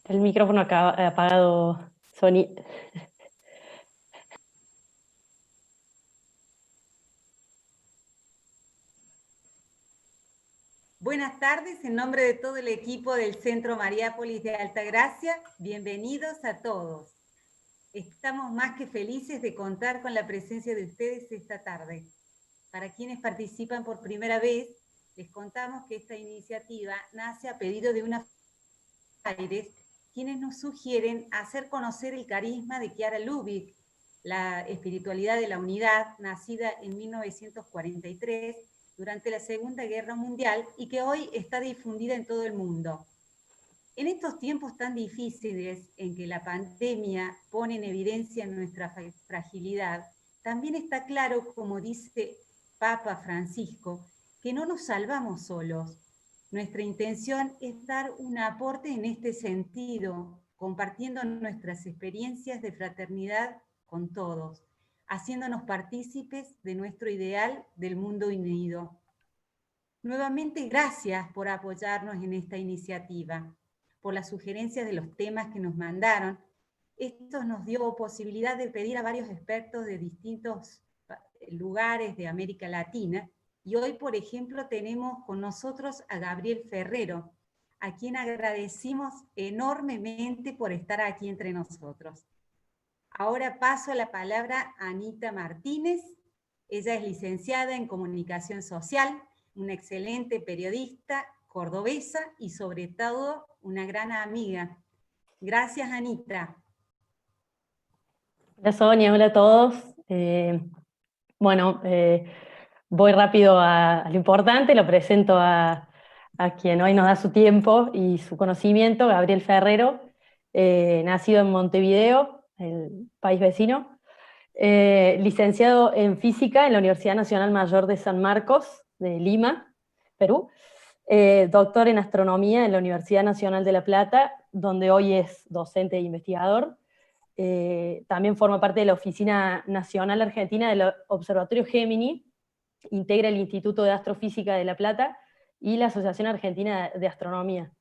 El micrófono apagado, Sony. Buenas tardes, en nombre de todo el equipo del Centro Mariápolis de Altagracia, bienvenidos a todos. Estamos más que felices de contar con la presencia de ustedes esta tarde. Para quienes participan por primera vez, les contamos que esta iniciativa nace a pedido de una Aires, quienes nos sugieren hacer conocer el carisma de Chiara Lubich, la espiritualidad de la unidad, nacida en 1943 durante la Segunda Guerra Mundial y que hoy está difundida en todo el mundo. En estos tiempos tan difíciles en que la pandemia pone en evidencia nuestra fragilidad, también está claro, como dice Papa Francisco, que no nos salvamos solos. Nuestra intención es dar un aporte en este sentido, compartiendo nuestras experiencias de fraternidad con todos, haciéndonos partícipes de nuestro ideal del mundo unido. Nuevamente, gracias por apoyarnos en esta iniciativa, por las sugerencias de los temas que nos mandaron. Esto nos dio posibilidad de pedir a varios expertos de distintos lugares de América Latina, y hoy, por ejemplo, tenemos con nosotros a Gabriel Ferrero, a quien agradecimos enormemente por estar aquí entre nosotros. Ahora paso la palabra a Anita Martínez. Ella es licenciada en Comunicación Social, una excelente periodista, cordobesa y sobre todo una gran amiga. Gracias, Anita. Hola Sonia, hola a todos. Voy rápido a lo importante, lo presento a quien hoy nos da su tiempo y su conocimiento, Gabriel Ferrero, nacido en Montevideo, el país vecino, licenciado en Física en la Universidad Nacional Mayor de San Marcos, de Lima, Perú, doctor en Astronomía en la Universidad Nacional de La Plata, donde hoy es docente e investigador. También forma parte de la Oficina Nacional Argentina del Observatorio Gemini, integra el Instituto de Astrofísica de La Plata y la Asociación Argentina de Astronomía.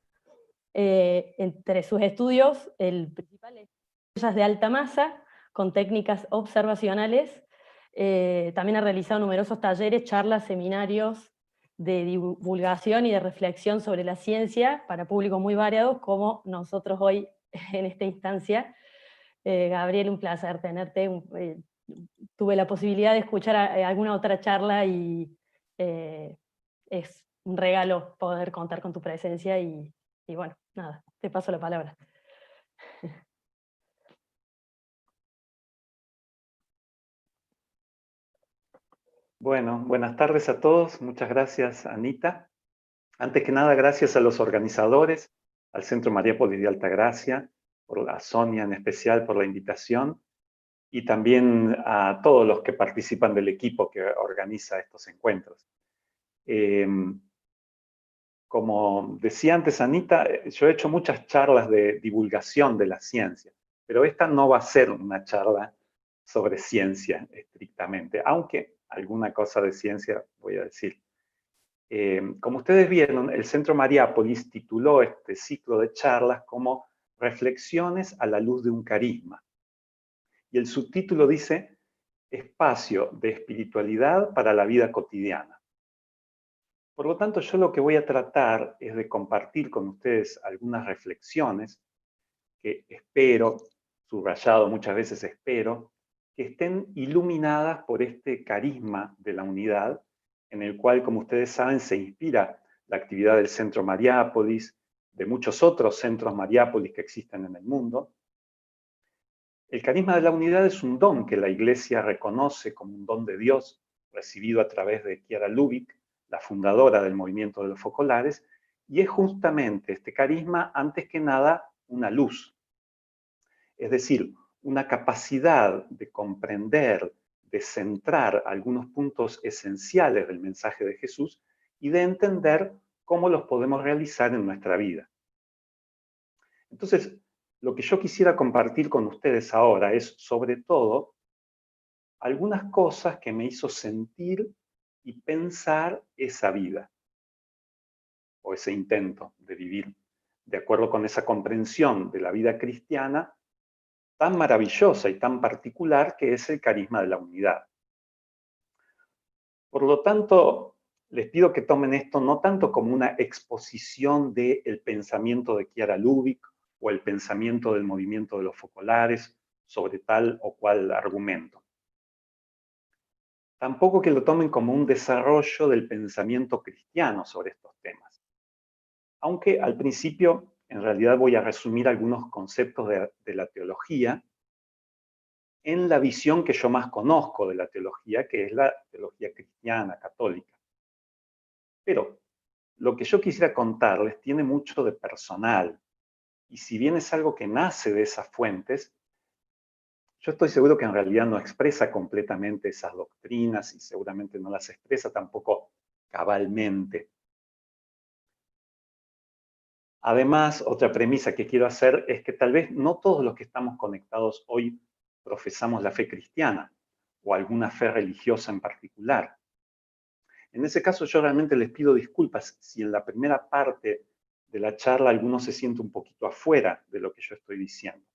Entre sus estudios, el principal es estrellas de alta masa, con técnicas observacionales. También ha realizado numerosos talleres, charlas, seminarios de divulgación y de reflexión sobre la ciencia para públicos muy variados, como nosotros hoy en esta instancia. Gabriel, un placer tenerte. Tuve la posibilidad de escuchar alguna otra charla y es un regalo poder contar con tu presencia y bueno, nada, te paso la palabra. Bueno, buenas tardes a todos. Muchas gracias, Anita. Antes que nada, gracias a los organizadores, al Centro Mariápolis de Altagracia, a Sonia en especial por la invitación, y también a todos los que participan del equipo que organiza estos encuentros. Como decía antes Anita, yo he hecho muchas charlas de divulgación de la ciencia, pero esta no va a ser una charla sobre ciencia estrictamente, aunque alguna cosa de ciencia voy a decir. Como ustedes vieron, el Centro Mariápolis tituló este ciclo de charlas como Reflexiones a la luz de un carisma. Y el subtítulo dice, Espacio de espiritualidad para la vida cotidiana. Por lo tanto, yo lo que voy a tratar es de compartir con ustedes algunas reflexiones que espero, subrayado muchas veces espero, que estén iluminadas por este carisma de la unidad, en el cual, como ustedes saben, se inspira la actividad del Centro Mariápolis, de muchos otros centros Mariápolis que existen en el mundo. El carisma de la unidad es un don que la Iglesia reconoce como un don de Dios, recibido a través de Chiara Lubich, la fundadora del movimiento de los focolares, y es justamente este carisma, antes que nada, una luz. Es decir, una capacidad de comprender, de centrar algunos puntos esenciales del mensaje de Jesús y de entender cómo los podemos realizar en nuestra vida. Entonces, lo que yo quisiera compartir con ustedes ahora es, sobre todo, algunas cosas que me hizo sentir y pensar esa vida, o ese intento de vivir de acuerdo con esa comprensión de la vida cristiana tan maravillosa y tan particular que es el carisma de la unidad. Por lo tanto, les pido que tomen esto no tanto como una exposición del pensamiento de Chiara Lubich o el pensamiento del movimiento de los focolares sobre tal o cual argumento. Tampoco que lo tomen como un desarrollo del pensamiento cristiano sobre estos temas. Aunque al principio, en realidad, voy a resumir algunos conceptos de la teología en la visión que yo más conozco de la teología, que es la teología cristiana, católica. Pero lo que yo quisiera contarles tiene mucho de personal, y si bien es algo que nace de esas fuentes, yo estoy seguro que en realidad no expresa completamente esas doctrinas y seguramente no las expresa tampoco cabalmente. Además, otra premisa que quiero hacer es que tal vez no todos los que estamos conectados hoy profesamos la fe cristiana o alguna fe religiosa en particular. En ese caso, yo realmente les pido disculpas si en la primera parte de la charla alguno se siente un poquito afuera de lo que yo estoy diciendo.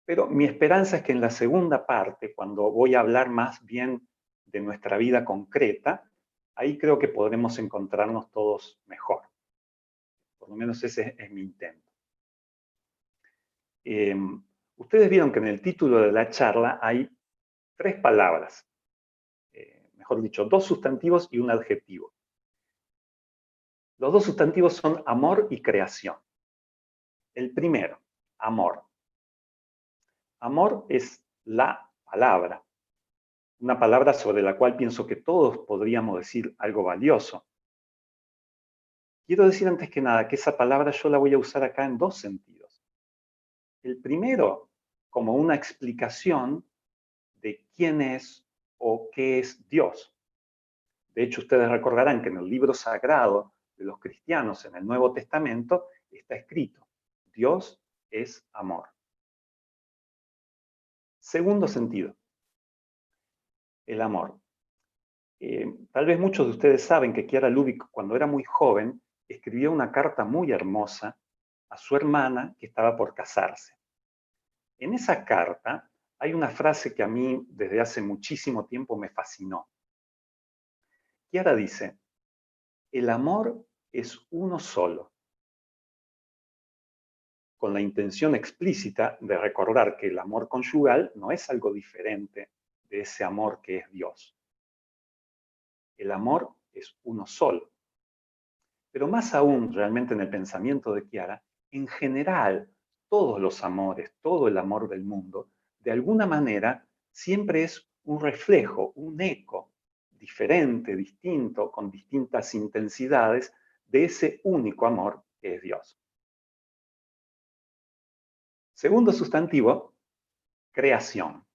Pero mi esperanza es que en la segunda parte, cuando voy a hablar más bien de nuestra vida concreta, ahí creo que podremos encontrarnos todos mejor. Por lo menos ese es mi intento. Ustedes vieron que en el título de la charla hay 3 palabras. Mejor dicho, 2 sustantivos y un adjetivo. Los 2 sustantivos son amor y creación. El primero, amor. Amor es la palabra, una palabra sobre la cual pienso que todos podríamos decir algo valioso. Quiero decir antes que nada que esa palabra yo la voy a usar acá en 2 sentidos. El primero, como una explicación de quién es o qué es Dios. De hecho, ustedes recordarán que en el libro sagrado de los cristianos, en el Nuevo Testamento, está escrito: Dios es amor. Segundo sentido, el amor. Tal vez muchos de ustedes saben que Chiara Lubich, cuando era muy joven, escribió una carta muy hermosa a su hermana que estaba por casarse. En esa carta hay una frase que a mí desde hace muchísimo tiempo me fascinó. Chiara dice: el amor es uno solo, con la intención explícita de recordar que el amor conyugal no es algo diferente de ese amor que es Dios. El amor es uno solo. Pero más aún, realmente en el pensamiento de Chiara, en general, todos los amores, todo el amor del mundo, de alguna manera, siempre es un reflejo, un eco diferente, distinto, con distintas intensidades de ese único amor que es Dios. Segundo sustantivo, creación.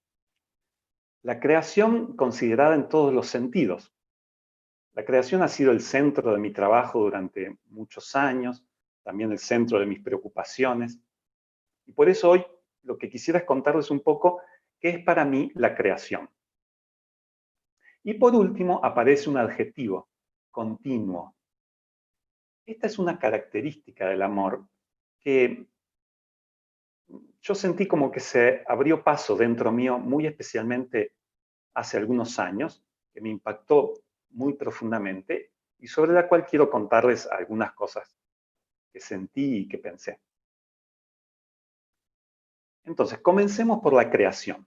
La creación considerada en todos los sentidos. La creación ha sido el centro de mi trabajo durante muchos años, también el centro de mis preocupaciones. Y por eso hoy lo que quisiera es contarles un poco qué es para mí la creación. Y por último aparece un adjetivo, continuo. Esta es una característica del amor que yo sentí como que se abrió paso dentro mío, muy especialmente hace algunos años, que me impactó muy profundamente y sobre la cual quiero contarles algunas cosas que sentí y que pensé. Entonces, comencemos por la creación.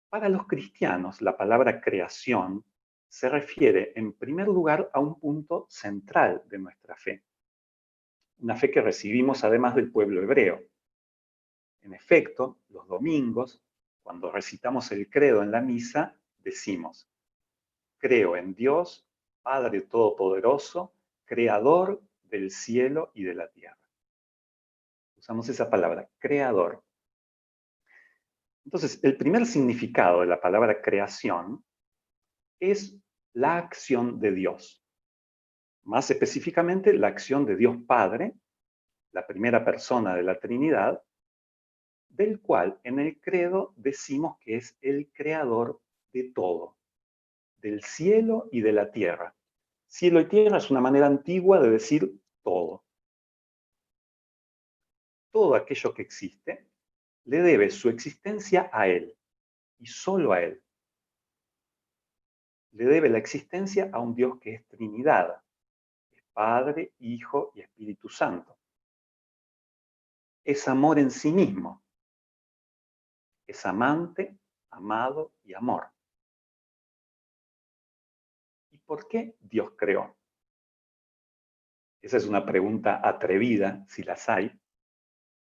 Para los cristianos, la palabra creación se refiere, en primer lugar, a un punto central de nuestra fe. Una fe que recibimos además del pueblo hebreo. En efecto, los domingos, cuando recitamos el credo en la misa, decimos: creo en Dios, Padre Todopoderoso, Creador del cielo y de la tierra. Usamos esa palabra, creador. Entonces, el primer significado de la palabra creación es la acción de Dios. Más específicamente, la acción de Dios Padre, la primera persona de la Trinidad, del cual en el credo decimos que es el creador de todo, del cielo y de la tierra. Cielo y tierra es una manera antigua de decir todo. todo aquello que existe, le debe su existencia a Él, y solo a Él. Le debe la existencia a un Dios que es Trinidad, es Padre, Hijo y Espíritu Santo. Es amor en sí mismo. Es amante, amado y amor. ¿Y por qué Dios creó? Esa es una pregunta atrevida, si las hay,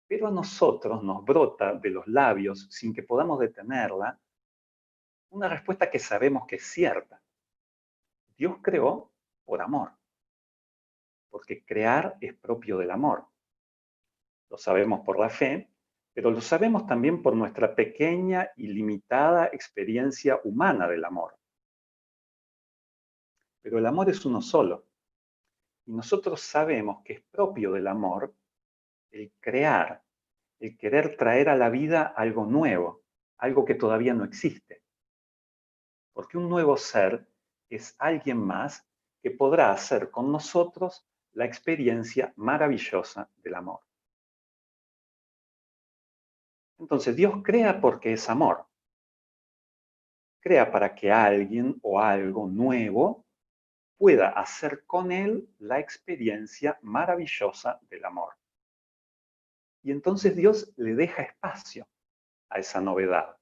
pero a nosotros nos brota de los labios, sin que podamos detenerla, una respuesta que sabemos que es cierta. Dios creó por amor, porque crear es propio del amor. Lo sabemos por la fe, pero lo sabemos también por nuestra pequeña y limitada experiencia humana del amor. Pero el amor es uno solo, y nosotros sabemos que es propio del amor el crear, el querer traer a la vida algo nuevo, algo que todavía no existe. Porque un nuevo ser es alguien más que podrá hacer con nosotros la experiencia maravillosa del amor. Entonces, Dios crea porque es amor. Crea para que alguien o algo nuevo pueda hacer con él la experiencia maravillosa del amor. Y entonces Dios le deja espacio a esa novedad,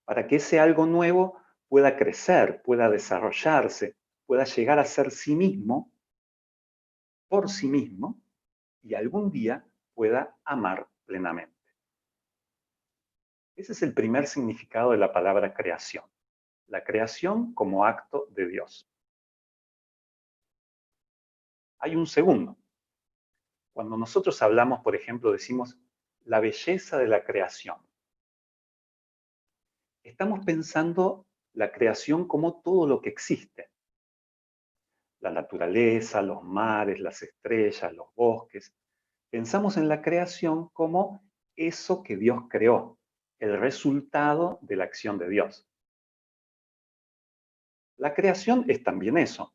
para que ese algo nuevo pueda crecer, pueda desarrollarse, pueda llegar a ser sí mismo, por sí mismo, y algún día pueda amar plenamente. Ese es el primer significado de la palabra creación. La creación como acto de Dios. Hay un segundo. Cuando nosotros hablamos, por ejemplo, decimos la belleza de la creación. Estamos pensando la creación como todo lo que existe. La naturaleza, los mares, las estrellas, los bosques. Pensamos en la creación como eso que Dios creó, el resultado de la acción de Dios. La creación es también eso.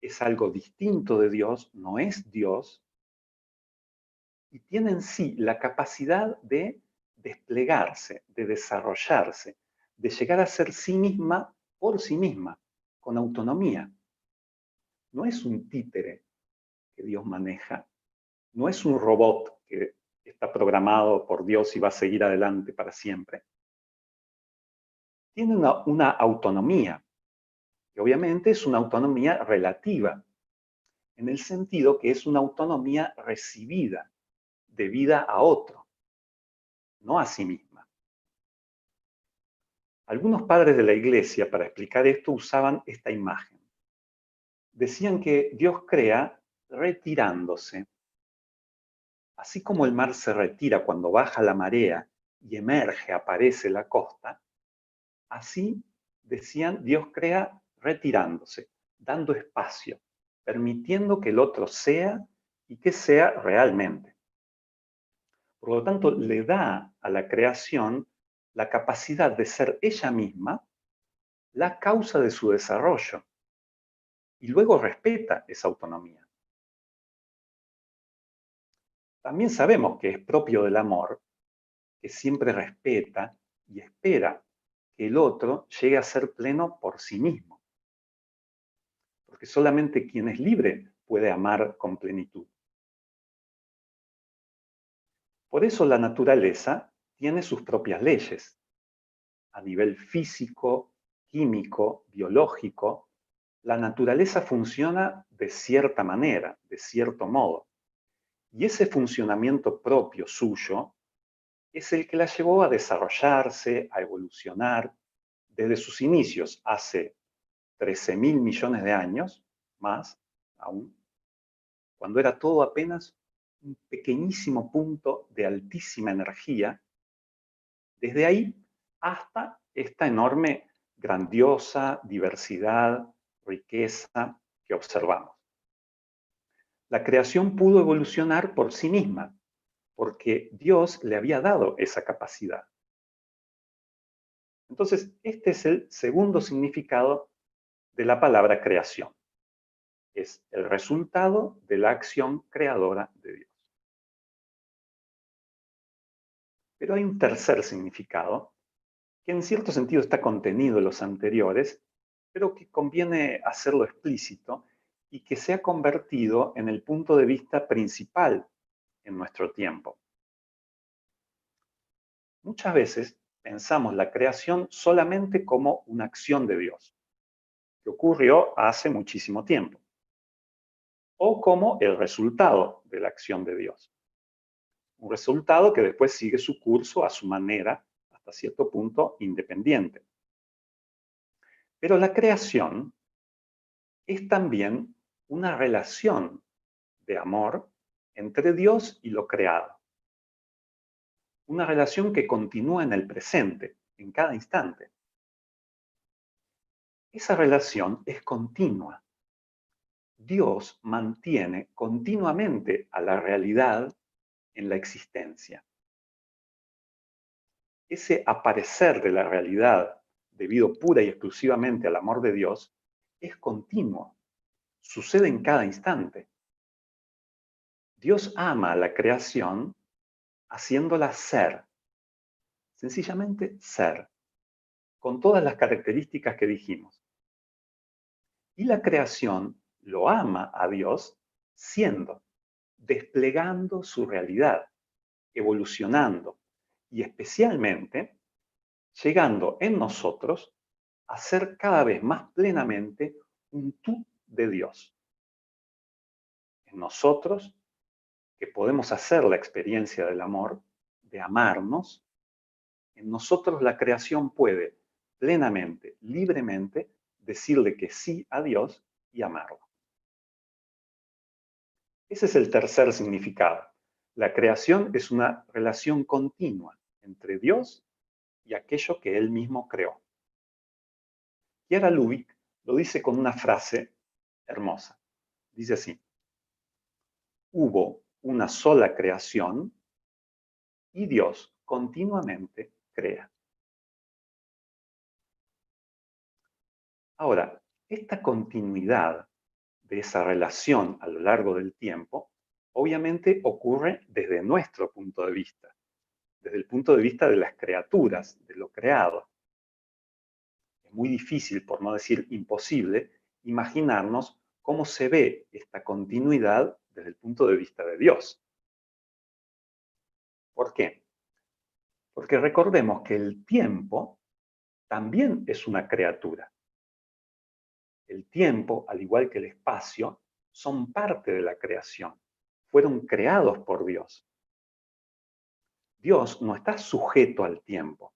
Es algo distinto de Dios, no es Dios, y tiene en sí la capacidad de desplegarse, de desarrollarse, de llegar a ser sí misma por sí misma, con autonomía. No es un títere que Dios maneja, no es un robot que está programado por Dios y va a seguir adelante para siempre. Tiene una autonomía, que obviamente es una autonomía relativa, en el sentido que es una autonomía recibida, debida a otro, no a sí misma. Algunos padres de la iglesia, para explicar esto, usaban esta imagen. Decían que Dios crea retirándose. Así como el mar se retira cuando baja la marea y emerge, aparece la costa, así, decían, Dios crea retirándose, dando espacio, permitiendo que el otro sea y que sea realmente. Por lo tanto, le da a la creación la capacidad de ser ella misma la causa de su desarrollo y luego respeta esa autonomía. También sabemos que es propio del amor que siempre respeta y espera que el otro llegue a ser pleno por sí mismo, porque solamente quien es libre puede amar con plenitud. Por eso la naturaleza tiene sus propias leyes. A nivel físico, químico, biológico, la naturaleza funciona de cierta manera, de cierto modo. Y ese funcionamiento propio suyo es el que la llevó a desarrollarse, a evolucionar desde sus inicios hace 13.000 millones de años, más aún, cuando era todo apenas un pequeñísimo punto de altísima energía, desde ahí hasta esta enorme, grandiosa diversidad, riqueza que observamos. La creación pudo evolucionar por sí misma, porque Dios le había dado esa capacidad. Entonces, este es el segundo significado de la palabra creación. Es el resultado de la acción creadora de Dios. Pero hay un tercer significado, que en cierto sentido está contenido en los anteriores, pero que conviene hacerlo explícito y que se ha convertido en el punto de vista principal en nuestro tiempo. Muchas veces pensamos la creación solamente como una acción de Dios, que ocurrió hace muchísimo tiempo, o como el resultado de la acción de Dios. Un resultado que después sigue su curso a su manera, hasta cierto punto independiente. Pero la creación es también una relación de amor entre Dios y lo creado. Una relación que continúa en el presente, en cada instante. Esa relación es continua. Dios mantiene continuamente a la realidad en la existencia. Ese aparecer de la realidad, debido pura y exclusivamente al amor de Dios, es continuo. Sucede en cada instante. Dios ama a la creación haciéndola ser. Sencillamente ser. Con todas las características que dijimos. Y la creación lo ama a Dios siendo, desplegando su realidad, evolucionando y especialmente llegando en nosotros a ser cada vez más plenamente un tú de Dios. En nosotros, que podemos hacer la experiencia del amor, de amarnos, en nosotros la creación puede plenamente, libremente, decirle que sí a Dios y amarlo. Ese es el tercer significado. La creación es una relación continua entre Dios y aquello que Él mismo creó. Chiara Lubick lo dice con una frase hermosa. Dice así: hubo una sola creación y Dios continuamente crea. Ahora, esta continuidad de esa relación a lo largo del tiempo, obviamente ocurre desde nuestro punto de vista, desde el punto de vista de las criaturas, de lo creado. Es muy difícil, por no decir imposible, imaginarnos cómo se ve esta continuidad desde el punto de vista de Dios. ¿Por qué? Porque recordemos que el tiempo también es una criatura. El tiempo, al igual que el espacio, son parte de la creación. Fueron creados por Dios. Dios no está sujeto al tiempo.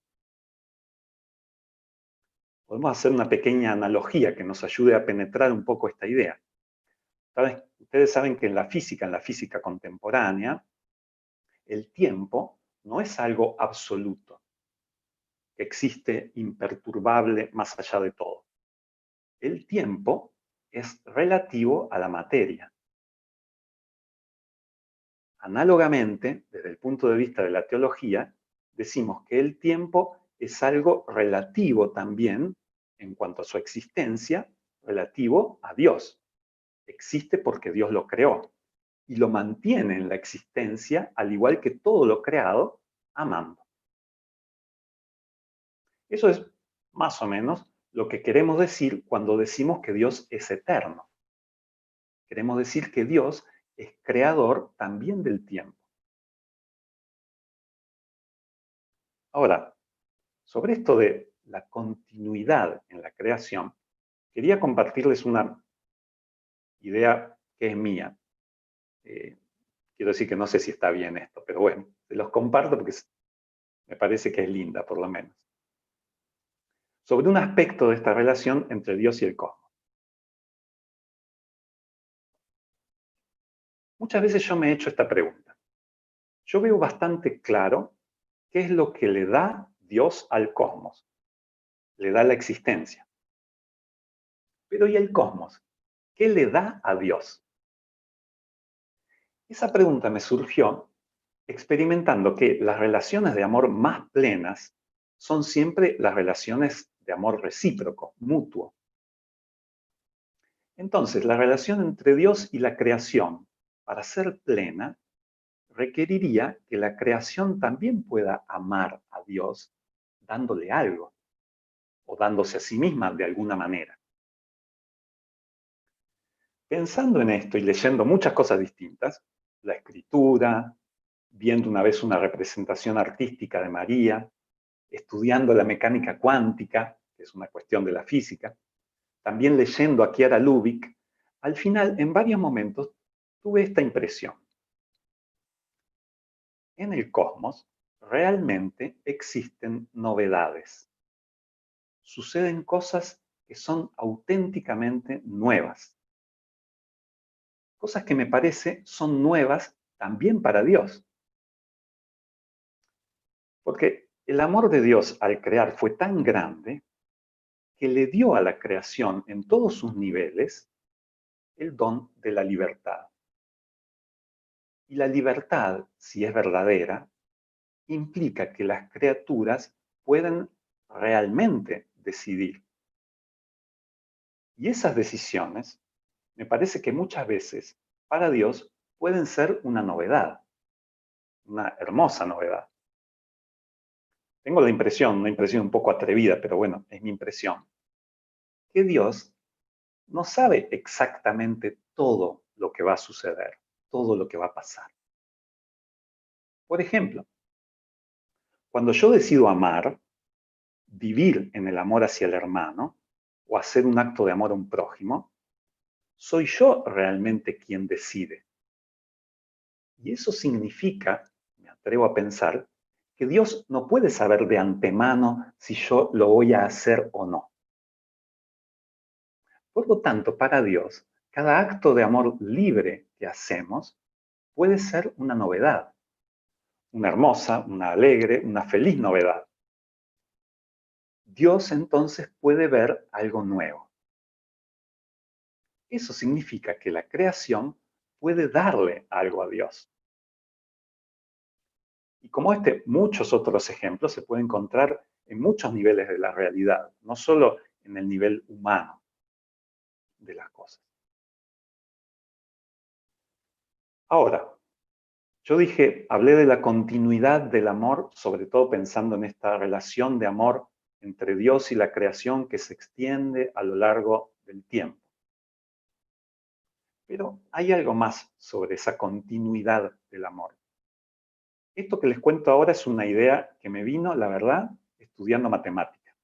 Podemos hacer una pequeña analogía que nos ayude a penetrar un poco esta idea. Ustedes saben que en la física contemporánea, el tiempo no es algo absoluto, que existe imperturbable más allá de todo. El tiempo es relativo a la materia. Análogamente, desde el punto de vista de la teología, decimos que el tiempo es algo relativo también, en cuanto a su existencia, relativo a Dios. Existe porque Dios lo creó y lo mantiene en la existencia, al igual que todo lo creado, amando. Eso es más o menos lo que queremos decir cuando decimos que Dios es eterno. Queremos decir que Dios es creador también del tiempo. Ahora, sobre esto de la continuidad en la creación, quería compartirles una idea que es mía. Quiero decir que no sé si está bien esto, pero bueno, se los comparto porque me parece que es linda, por lo menos. Sobre un aspecto de esta relación entre Dios y el cosmos. Muchas veces yo me he hecho esta pregunta. Yo veo bastante claro qué es lo que le da Dios al cosmos. Le da la existencia. Pero ¿y el cosmos? ¿Qué le da a Dios? Esa pregunta me surgió experimentando que las relaciones de amor más plenas son siempre las relaciones de amor recíproco, mutuo. Entonces, la relación entre Dios y la creación, para ser plena, requeriría que la creación también pueda amar a Dios dándole algo, o dándose a sí misma de alguna manera. Pensando en esto y leyendo muchas cosas distintas, la escritura, viendo una vez una representación artística de María, estudiando la mecánica cuántica, que es una cuestión de la física, también leyendo a Chiara Lubich, al final, en varios momentos, tuve esta impresión. En el cosmos realmente existen novedades. Suceden cosas que son auténticamente nuevas. Cosas que me parece son nuevas también para Dios. Porque el amor de Dios al crear fue tan grande que le dio a la creación en todos sus niveles el don de la libertad. Y la libertad, si es verdadera, implica que las criaturas pueden realmente decidir. Y esas decisiones, me parece que muchas veces, para Dios, pueden ser una novedad, una hermosa novedad. Tengo la impresión, una impresión un poco atrevida, pero bueno, es mi impresión, que Dios no sabe exactamente todo lo que va a suceder, todo lo que va a pasar. Por ejemplo, cuando yo decido amar, vivir en el amor hacia el hermano, o hacer un acto de amor a un prójimo, soy yo realmente quien decide. Y eso significa, me atrevo a pensar, que Dios no puede saber de antemano si yo lo voy a hacer o no. Por lo tanto, para Dios, cada acto de amor libre que hacemos puede ser una novedad, una hermosa, una alegre, una feliz novedad. Dios entonces puede ver algo nuevo. Eso significa que la creación puede darle algo a Dios. Y como muchos otros ejemplos se pueden encontrar en muchos niveles de la realidad, no solo en el nivel humano de las cosas. Ahora, yo hablé de la continuidad del amor, sobre todo pensando en esta relación de amor entre Dios y la creación que se extiende a lo largo del tiempo. Pero hay algo más sobre esa continuidad del amor. Esto que les cuento ahora es una idea que me vino, la verdad, estudiando matemática.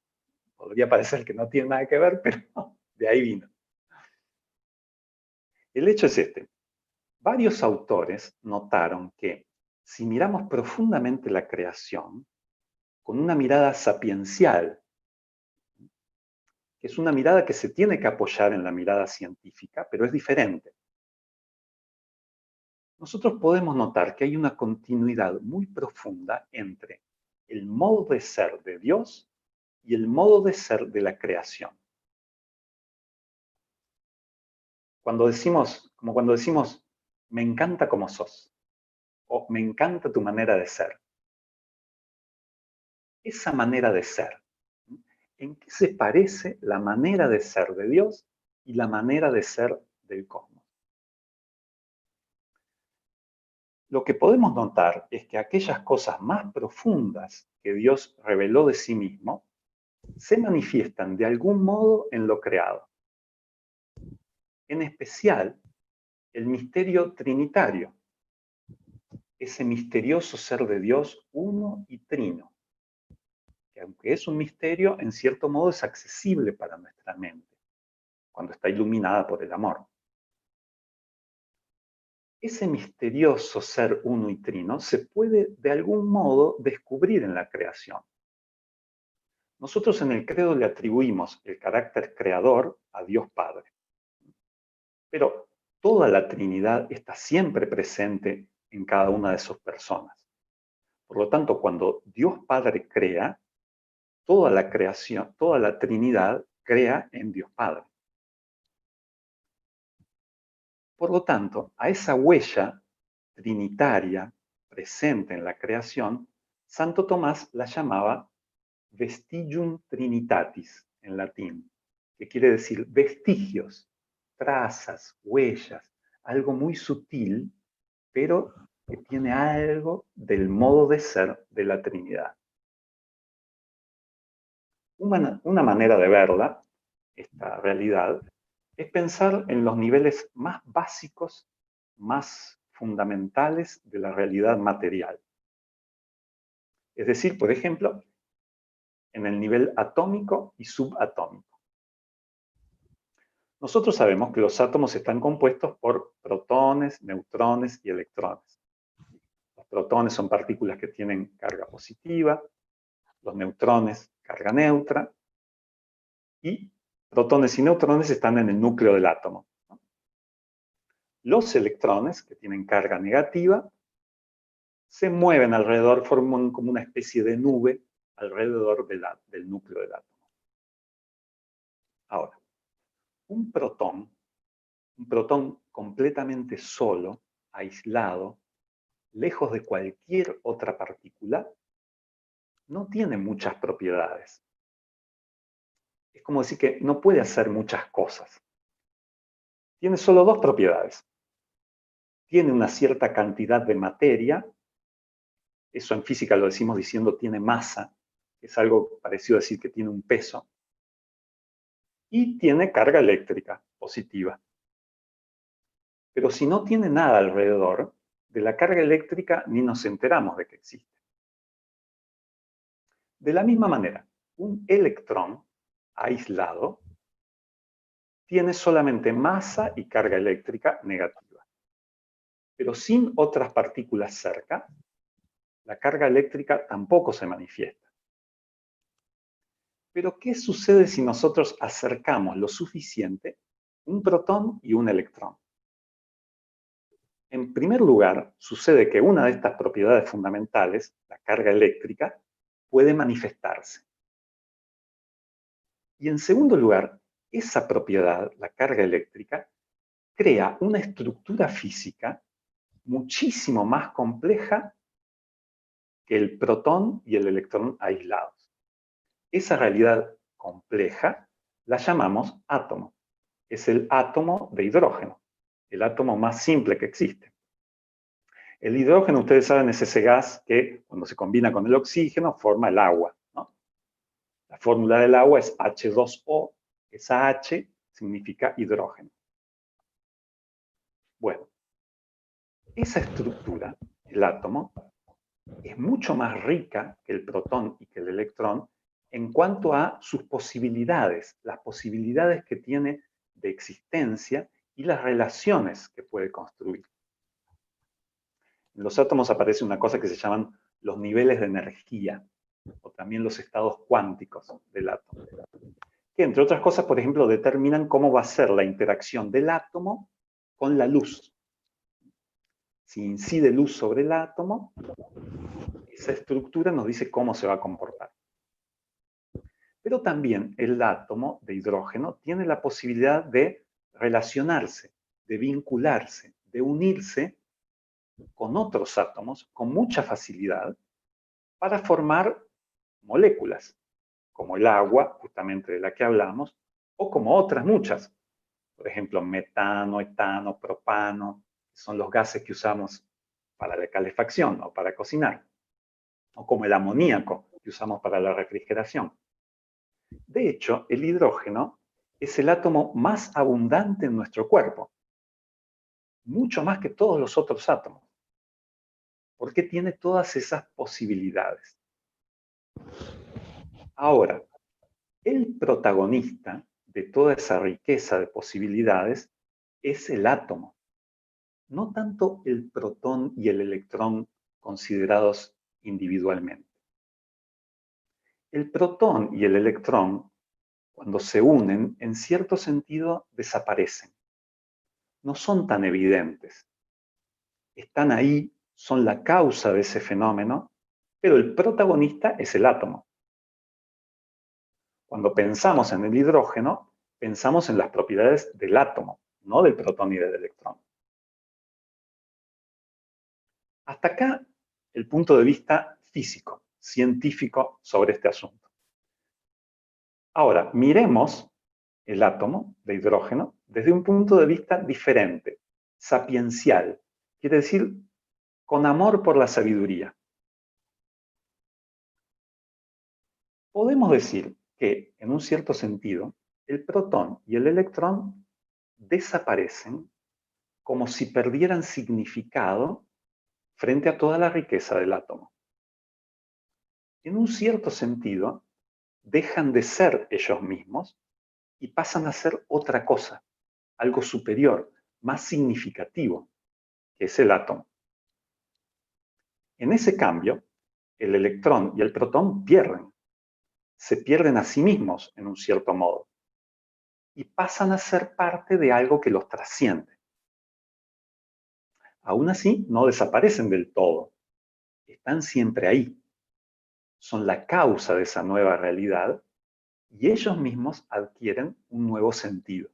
Podría parecer que no tiene nada que ver, pero de ahí vino. El hecho es este. Varios autores notaron que si miramos profundamente la creación, con una mirada sapiencial, que es una mirada que se tiene que apoyar en la mirada científica, pero es diferente. Nosotros podemos notar que hay una continuidad muy profunda entre el modo de ser de Dios y el modo de ser de la creación. Cuando decimos, me encanta como sos, o me encanta tu manera de ser. Esa manera de ser, ¿en qué se parece la manera de ser de Dios y la manera de ser del cosmos? Lo que podemos notar es que aquellas cosas más profundas que Dios reveló de sí mismo se manifiestan de algún modo en lo creado. En especial, el misterio trinitario, ese misterioso ser de Dios uno y trino, que aunque es un misterio, en cierto modo es accesible para nuestra mente, cuando está iluminada por el amor. Ese misterioso ser uno y trino se puede de algún modo descubrir en la creación. Nosotros en el credo le atribuimos el carácter creador a Dios Padre. Pero toda la Trinidad está siempre presente en cada una de sus personas. Por lo tanto, cuando Dios Padre crea, toda la creación, toda la Trinidad crea en Dios Padre. Por lo tanto, a esa huella trinitaria presente en la creación, Santo Tomás la llamaba vestigium trinitatis en latín, que quiere decir vestigios, trazas, huellas, algo muy sutil, pero que tiene algo del modo de ser de la Trinidad. Una manera de verla, esta realidad, es pensar en los niveles más básicos, más fundamentales de la realidad material. Es decir, por ejemplo, en el nivel atómico y subatómico. Nosotros sabemos que los átomos están compuestos por protones, neutrones y electrones. Los protones son partículas que tienen carga positiva, los neutrones carga neutra, y protones y neutrones están en el núcleo del átomo. Los electrones, que tienen carga negativa, se mueven alrededor, forman como una especie de nube alrededor del núcleo del átomo. Ahora, un protón completamente solo, aislado, lejos de cualquier otra partícula, no tiene muchas propiedades. Es como decir que no puede hacer muchas cosas. Tiene solo dos propiedades. Tiene una cierta cantidad de materia, eso en física lo decimos diciendo tiene masa, es algo parecido a decir que tiene un peso, y tiene carga eléctrica positiva. Pero si no tiene nada alrededor, de la carga eléctrica ni nos enteramos de que existe. De la misma manera, un electrón aislado tiene solamente masa y carga eléctrica negativa. Pero sin otras partículas cerca, la carga eléctrica tampoco se manifiesta. Pero ¿qué sucede si nosotros acercamos lo suficiente un protón y un electrón? En primer lugar, sucede que una de estas propiedades fundamentales, la carga eléctrica, puede manifestarse. Y en segundo lugar, esa propiedad, la carga eléctrica, crea una estructura física muchísimo más compleja que el protón y el electrón aislados. Esa realidad compleja la llamamos átomo. Es el átomo de hidrógeno, el átomo más simple que existe. El hidrógeno, ustedes saben, es ese gas que cuando se combina con el oxígeno forma el agua, ¿no? La fórmula del agua es H2O, esa H significa hidrógeno. Bueno, esa estructura, el átomo, es mucho más rica que el protón y que el electrón en cuanto a sus posibilidades, las posibilidades que tiene de existencia y las relaciones que puede construir. En los átomos aparece una cosa que se llaman los niveles de energía, o también los estados cuánticos del átomo, que entre otras cosas, por ejemplo, determinan cómo va a ser la interacción del átomo con la luz. Si incide luz sobre el átomo, esa estructura nos dice cómo se va a comportar. Pero también el átomo de hidrógeno tiene la posibilidad de relacionarse, de vincularse, de unirse con otros átomos con mucha facilidad para formar moléculas, como el agua, justamente de la que hablamos, o como otras muchas. Por ejemplo, metano, etano, propano, son los gases que usamos para la calefacción o para cocinar. O como el amoníaco que usamos para la refrigeración. De hecho, el hidrógeno es el átomo más abundante en nuestro cuerpo. Mucho más que todos los otros átomos. Porque tiene todas esas posibilidades. Ahora, el protagonista de toda esa riqueza de posibilidades es el átomo. No tanto el protón y el electrón considerados individualmente. El protón y el electrón, cuando se unen, en cierto sentido desaparecen. No son tan evidentes. Están ahí, son la causa de ese fenómeno, pero el protagonista es el átomo. Cuando pensamos en el hidrógeno, pensamos en las propiedades del átomo, no del protón y del electrón. Hasta acá el punto de vista físico, científico sobre este asunto. Ahora, miremos el átomo de hidrógeno desde un punto de vista diferente, sapiencial, quiere decir con amor por la sabiduría. Podemos decir que, en un cierto sentido, el protón y el electrón desaparecen como si perdieran significado frente a toda la riqueza del átomo. En un cierto sentido, dejan de ser ellos mismos y pasan a ser otra cosa, algo superior, más significativo, que es el átomo. En ese cambio, el electrón y el protón se pierden a sí mismos en un cierto modo, y pasan a ser parte de algo que los trasciende. Aún así, no desaparecen del todo, están siempre ahí. Son la causa de esa nueva realidad y ellos mismos adquieren un nuevo sentido.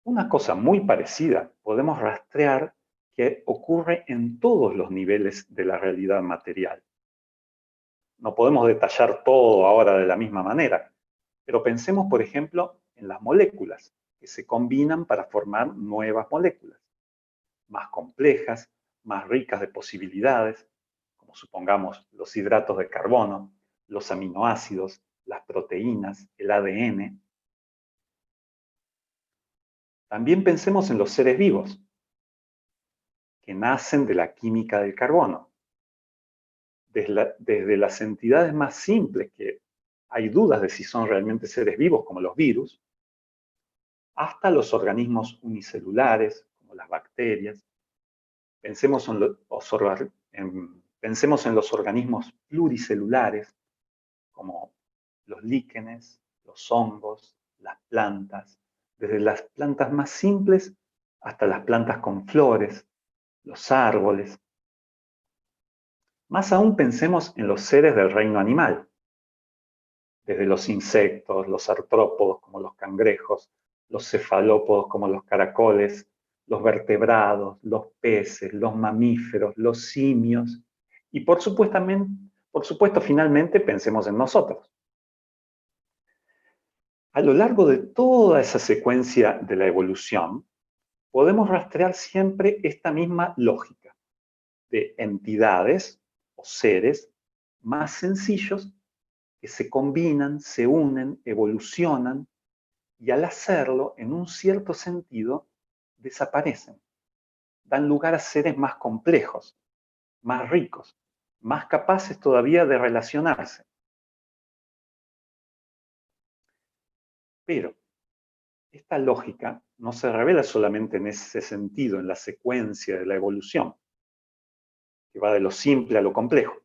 Una cosa muy parecida podemos rastrear que ocurre en todos los niveles de la realidad material. No podemos detallar todo ahora de la misma manera, pero pensemos, por ejemplo, en las moléculas, que se combinan para formar nuevas moléculas, más complejas, más ricas de posibilidades, como supongamos los hidratos de carbono, los aminoácidos, las proteínas, el ADN. También pensemos en los seres vivos, que nacen de la química del carbono. Desde las entidades más simples, que hay dudas de si son realmente seres vivos, como los virus, hasta los organismos unicelulares, como las bacterias. Pensemos en los organismos pluricelulares, como los líquenes, los hongos, las plantas, desde las plantas más simples hasta las plantas con flores, los árboles. Más aún pensemos en los seres del reino animal, desde los insectos, los artrópodos como los cangrejos, los cefalópodos como los caracoles, los vertebrados, los peces, los mamíferos, los simios y por supuesto finalmente pensemos en nosotros. A lo largo de toda esa secuencia de la evolución, podemos rastrear siempre esta misma lógica de entidades o seres más sencillos que se combinan, se unen, evolucionan y al hacerlo, en un cierto sentido, desaparecen. Dan lugar a seres más complejos, más ricos, más capaces todavía de relacionarse. Pero esta lógica no se revela solamente en ese sentido, en la secuencia de la evolución, que va de lo simple a lo complejo.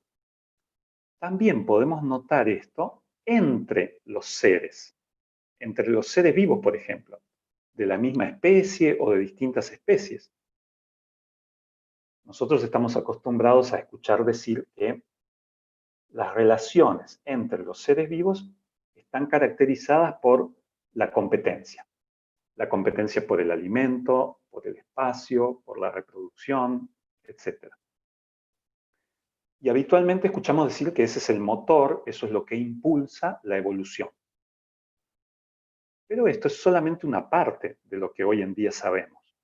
También podemos notar esto entre los seres vivos, por ejemplo, de la misma especie o de distintas especies. Nosotros estamos acostumbrados a escuchar decir que las relaciones entre los seres vivos están caracterizadas por la competencia. La competencia por el alimento, por el espacio, por la reproducción, etc. Y habitualmente escuchamos decir que ese es el motor, eso es lo que impulsa la evolución. Pero esto es solamente una parte de lo que hoy en día sabemos.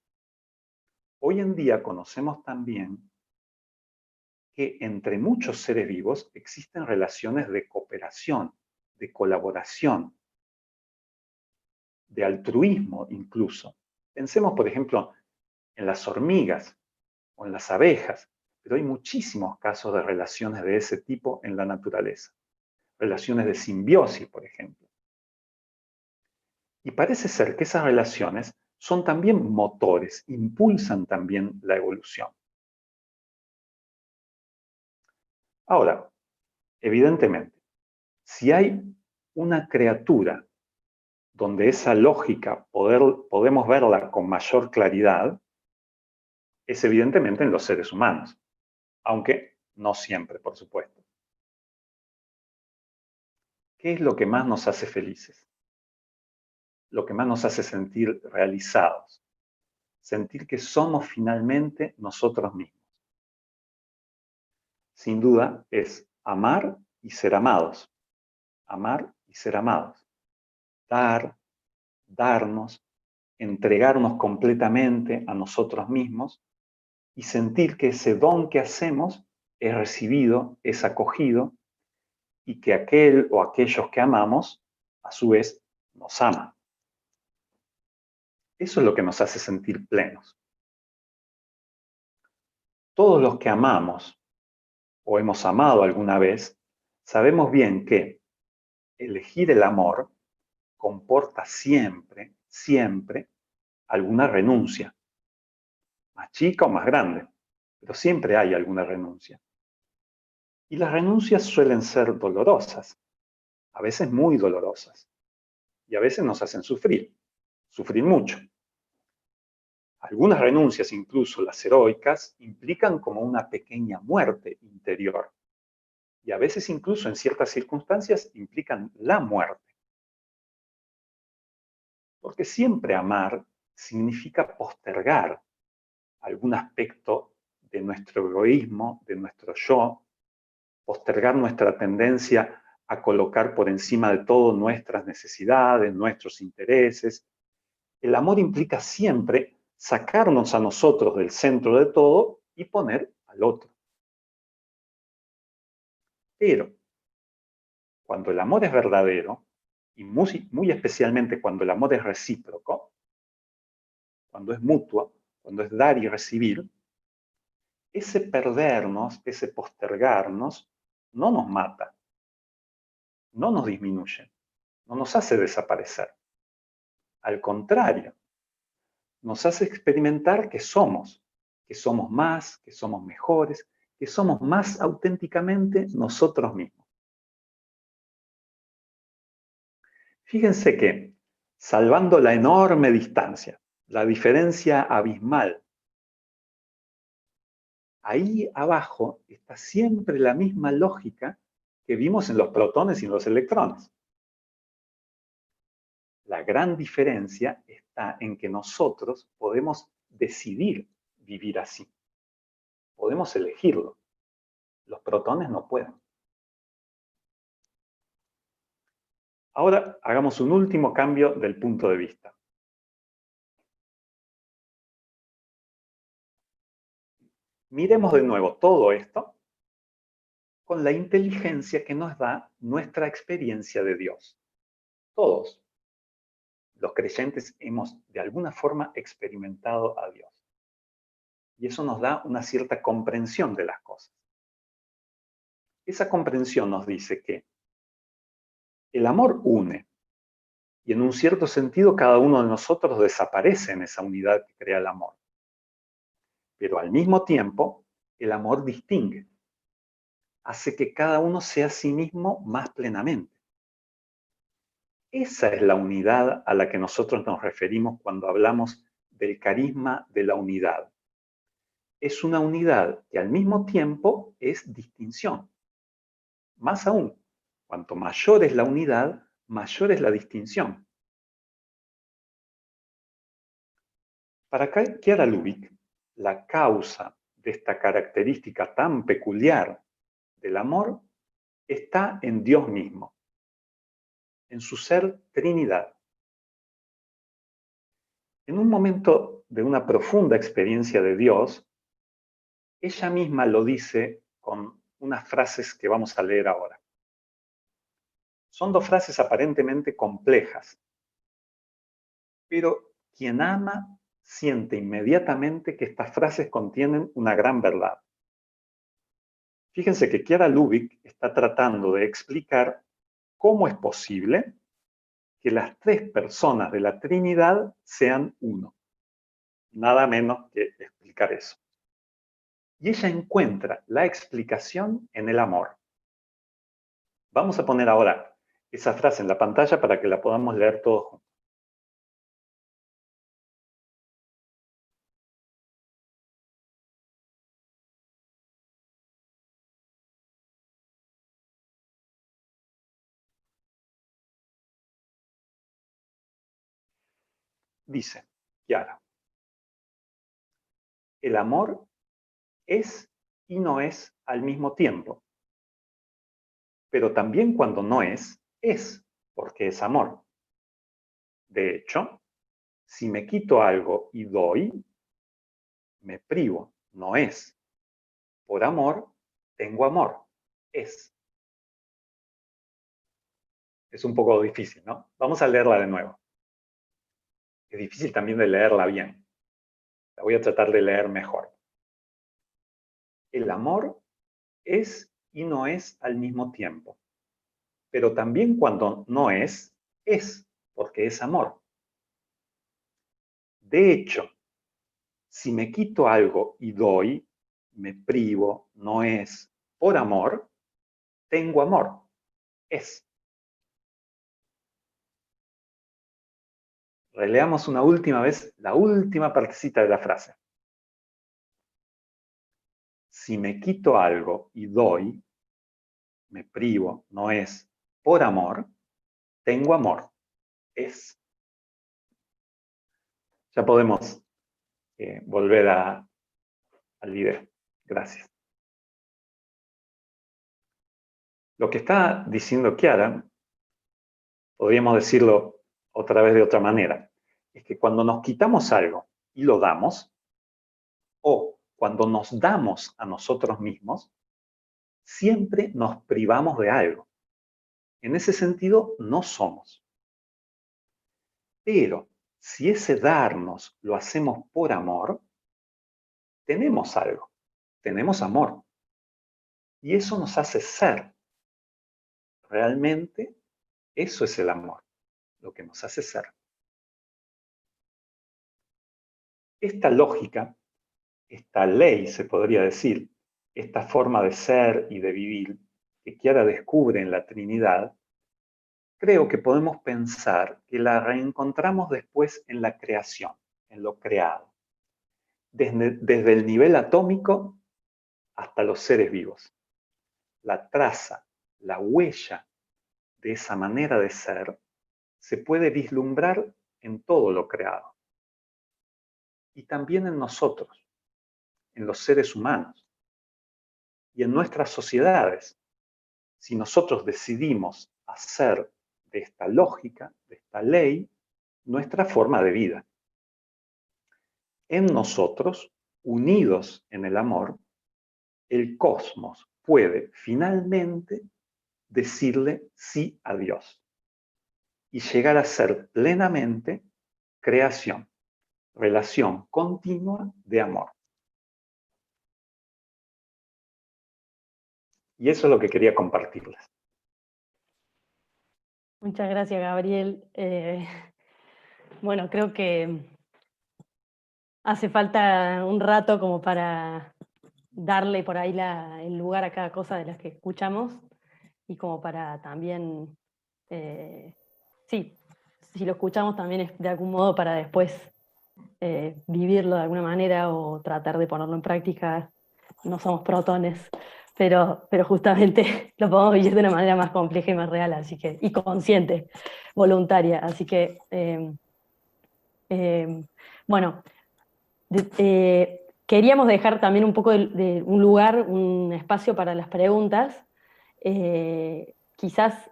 Hoy en día conocemos también que entre muchos seres vivos existen relaciones de cooperación, de colaboración, de altruismo incluso. Pensemos, por ejemplo, en las hormigas o en las abejas, pero hay muchísimos casos de relaciones de ese tipo en la naturaleza. Relaciones de simbiosis, por ejemplo. Y parece ser que esas relaciones son también motores, impulsan también la evolución. Ahora, evidentemente, si hay una criatura donde esa lógica podemos verla con mayor claridad, es evidentemente en los seres humanos, aunque no siempre, por supuesto. ¿Qué es lo que más nos hace felices? Lo que más nos hace sentir realizados, sentir que somos finalmente nosotros mismos. Sin duda es amar y ser amados. Amar y ser amados. Darnos, entregarnos completamente a nosotros mismos y sentir que ese don que hacemos es recibido, es acogido, y que aquel o aquellos que amamos, a su vez, nos aman. Eso es lo que nos hace sentir plenos. Todos los que amamos o hemos amado alguna vez, sabemos bien que elegir el amor comporta siempre, siempre alguna renuncia, más chica o más grande, pero siempre hay alguna renuncia. Y las renuncias suelen ser dolorosas, a veces muy dolorosas, y a veces nos hacen sufrir mucho. Algunas renuncias, incluso las heroicas, implican como una pequeña muerte interior. Y a veces incluso en ciertas circunstancias implican la muerte. Porque siempre amar significa postergar algún aspecto de nuestro egoísmo, de nuestro yo, postergar nuestra tendencia a colocar por encima de todo nuestras necesidades, nuestros intereses. El amor implica siempre sacarnos a nosotros del centro de todo y poner al otro. Pero cuando el amor es verdadero, y muy especialmente cuando el amor es recíproco, cuando es mutuo, cuando es dar y recibir, ese perdernos, ese postergarnos, no nos mata, no nos disminuye, no nos hace desaparecer. Al contrario, nos hace experimentar que somos más, que somos mejores, que somos más auténticamente nosotros mismos. Fíjense que, salvando la enorme distancia, la diferencia abismal, ahí abajo está siempre la misma lógica que vimos en los protones y en los electrones. La gran diferencia está en que nosotros podemos decidir vivir así. Podemos elegirlo. Los protones no pueden. Ahora hagamos un último cambio del punto de vista. Miremos de nuevo todo esto con la inteligencia que nos da nuestra experiencia de Dios. Todos los creyentes hemos de alguna forma experimentado a Dios. Y eso nos da una cierta comprensión de las cosas. Esa comprensión nos dice que el amor une, y en un cierto sentido cada uno de nosotros desaparece en esa unidad que crea el amor. Pero al mismo tiempo, el amor distingue, hace que cada uno sea a sí mismo más plenamente. Esa es la unidad a la que nosotros nos referimos cuando hablamos del carisma de la unidad. Es una unidad que al mismo tiempo es distinción. Más aún, cuanto mayor es la unidad, mayor es la distinción. Para Chiara Lubich, la causa de esta característica tan peculiar del amor está en Dios mismo, en su ser Trinidad. En un momento de una profunda experiencia de Dios, ella misma lo dice con unas frases que vamos a leer ahora. Son dos frases aparentemente complejas, pero quien ama siente inmediatamente que estas frases contienen una gran verdad. Fíjense que Chiara Lubich está tratando de explicar cómo es posible que las tres personas de la Trinidad sean uno. Nada menos que explicar eso. Y ella encuentra la explicación en el amor. Vamos a poner ahora esa frase en la pantalla para que la podamos leer todos juntos. Dice Chiara: el amor es y no es al mismo tiempo. Pero también cuando no es porque es amor. De hecho, si me quito algo y doy, me privo no es. Por amor, tengo amor. Es. Es un poco difícil, ¿no? Vamos a leerla de nuevo. Es difícil también de leerla bien. La voy a tratar de leer mejor. El amor es y no es al mismo tiempo. Pero también cuando no es, porque es amor. De hecho, si me quito algo y doy, me privo, no es, por amor, tengo amor, es. Releamos una última vez la última partecita de la frase. Si me quito algo y doy, me privo, no es, por amor, tengo amor, es. Ya podemos volver al video. Gracias. Lo que está diciendo Chiara, podríamos decirlo otra vez de otra manera, es que cuando nos quitamos algo y lo damos, o cuando nos damos a nosotros mismos, siempre nos privamos de algo. En ese sentido, no somos. Pero si ese darnos lo hacemos por amor, tenemos algo, tenemos amor. Y eso nos hace ser. Realmente, eso es el amor, lo que nos hace ser. Esta lógica, esta ley, se podría decir, esta forma de ser y de vivir que Chiara descubre en la Trinidad, creo que podemos pensar que la reencontramos después en la creación, en lo creado, desde el nivel atómico hasta los seres vivos. La traza, la huella de esa manera de ser se puede vislumbrar en todo lo creado. Y también en nosotros, en los seres humanos y en nuestras sociedades. Si nosotros decidimos hacer de esta lógica, de esta ley, nuestra forma de vida. En nosotros, unidos en el amor, el cosmos puede finalmente decirle sí a Dios y llegar a ser plenamente creación, relación continua de amor. Y eso es lo que quería compartirles. Muchas gracias, Gabriel. Bueno, creo que hace falta un rato como para darle por ahí el lugar a cada cosa de las que escuchamos y como para también, sí, si lo escuchamos también es de algún modo para después vivirlo de alguna manera o tratar de ponerlo en práctica. No somos protones, pero justamente lo podemos vivir de una manera más compleja y más real, así que, y consciente, voluntaria. Así que, bueno, queríamos dejar también un poco de un lugar, un espacio para las preguntas. Quizás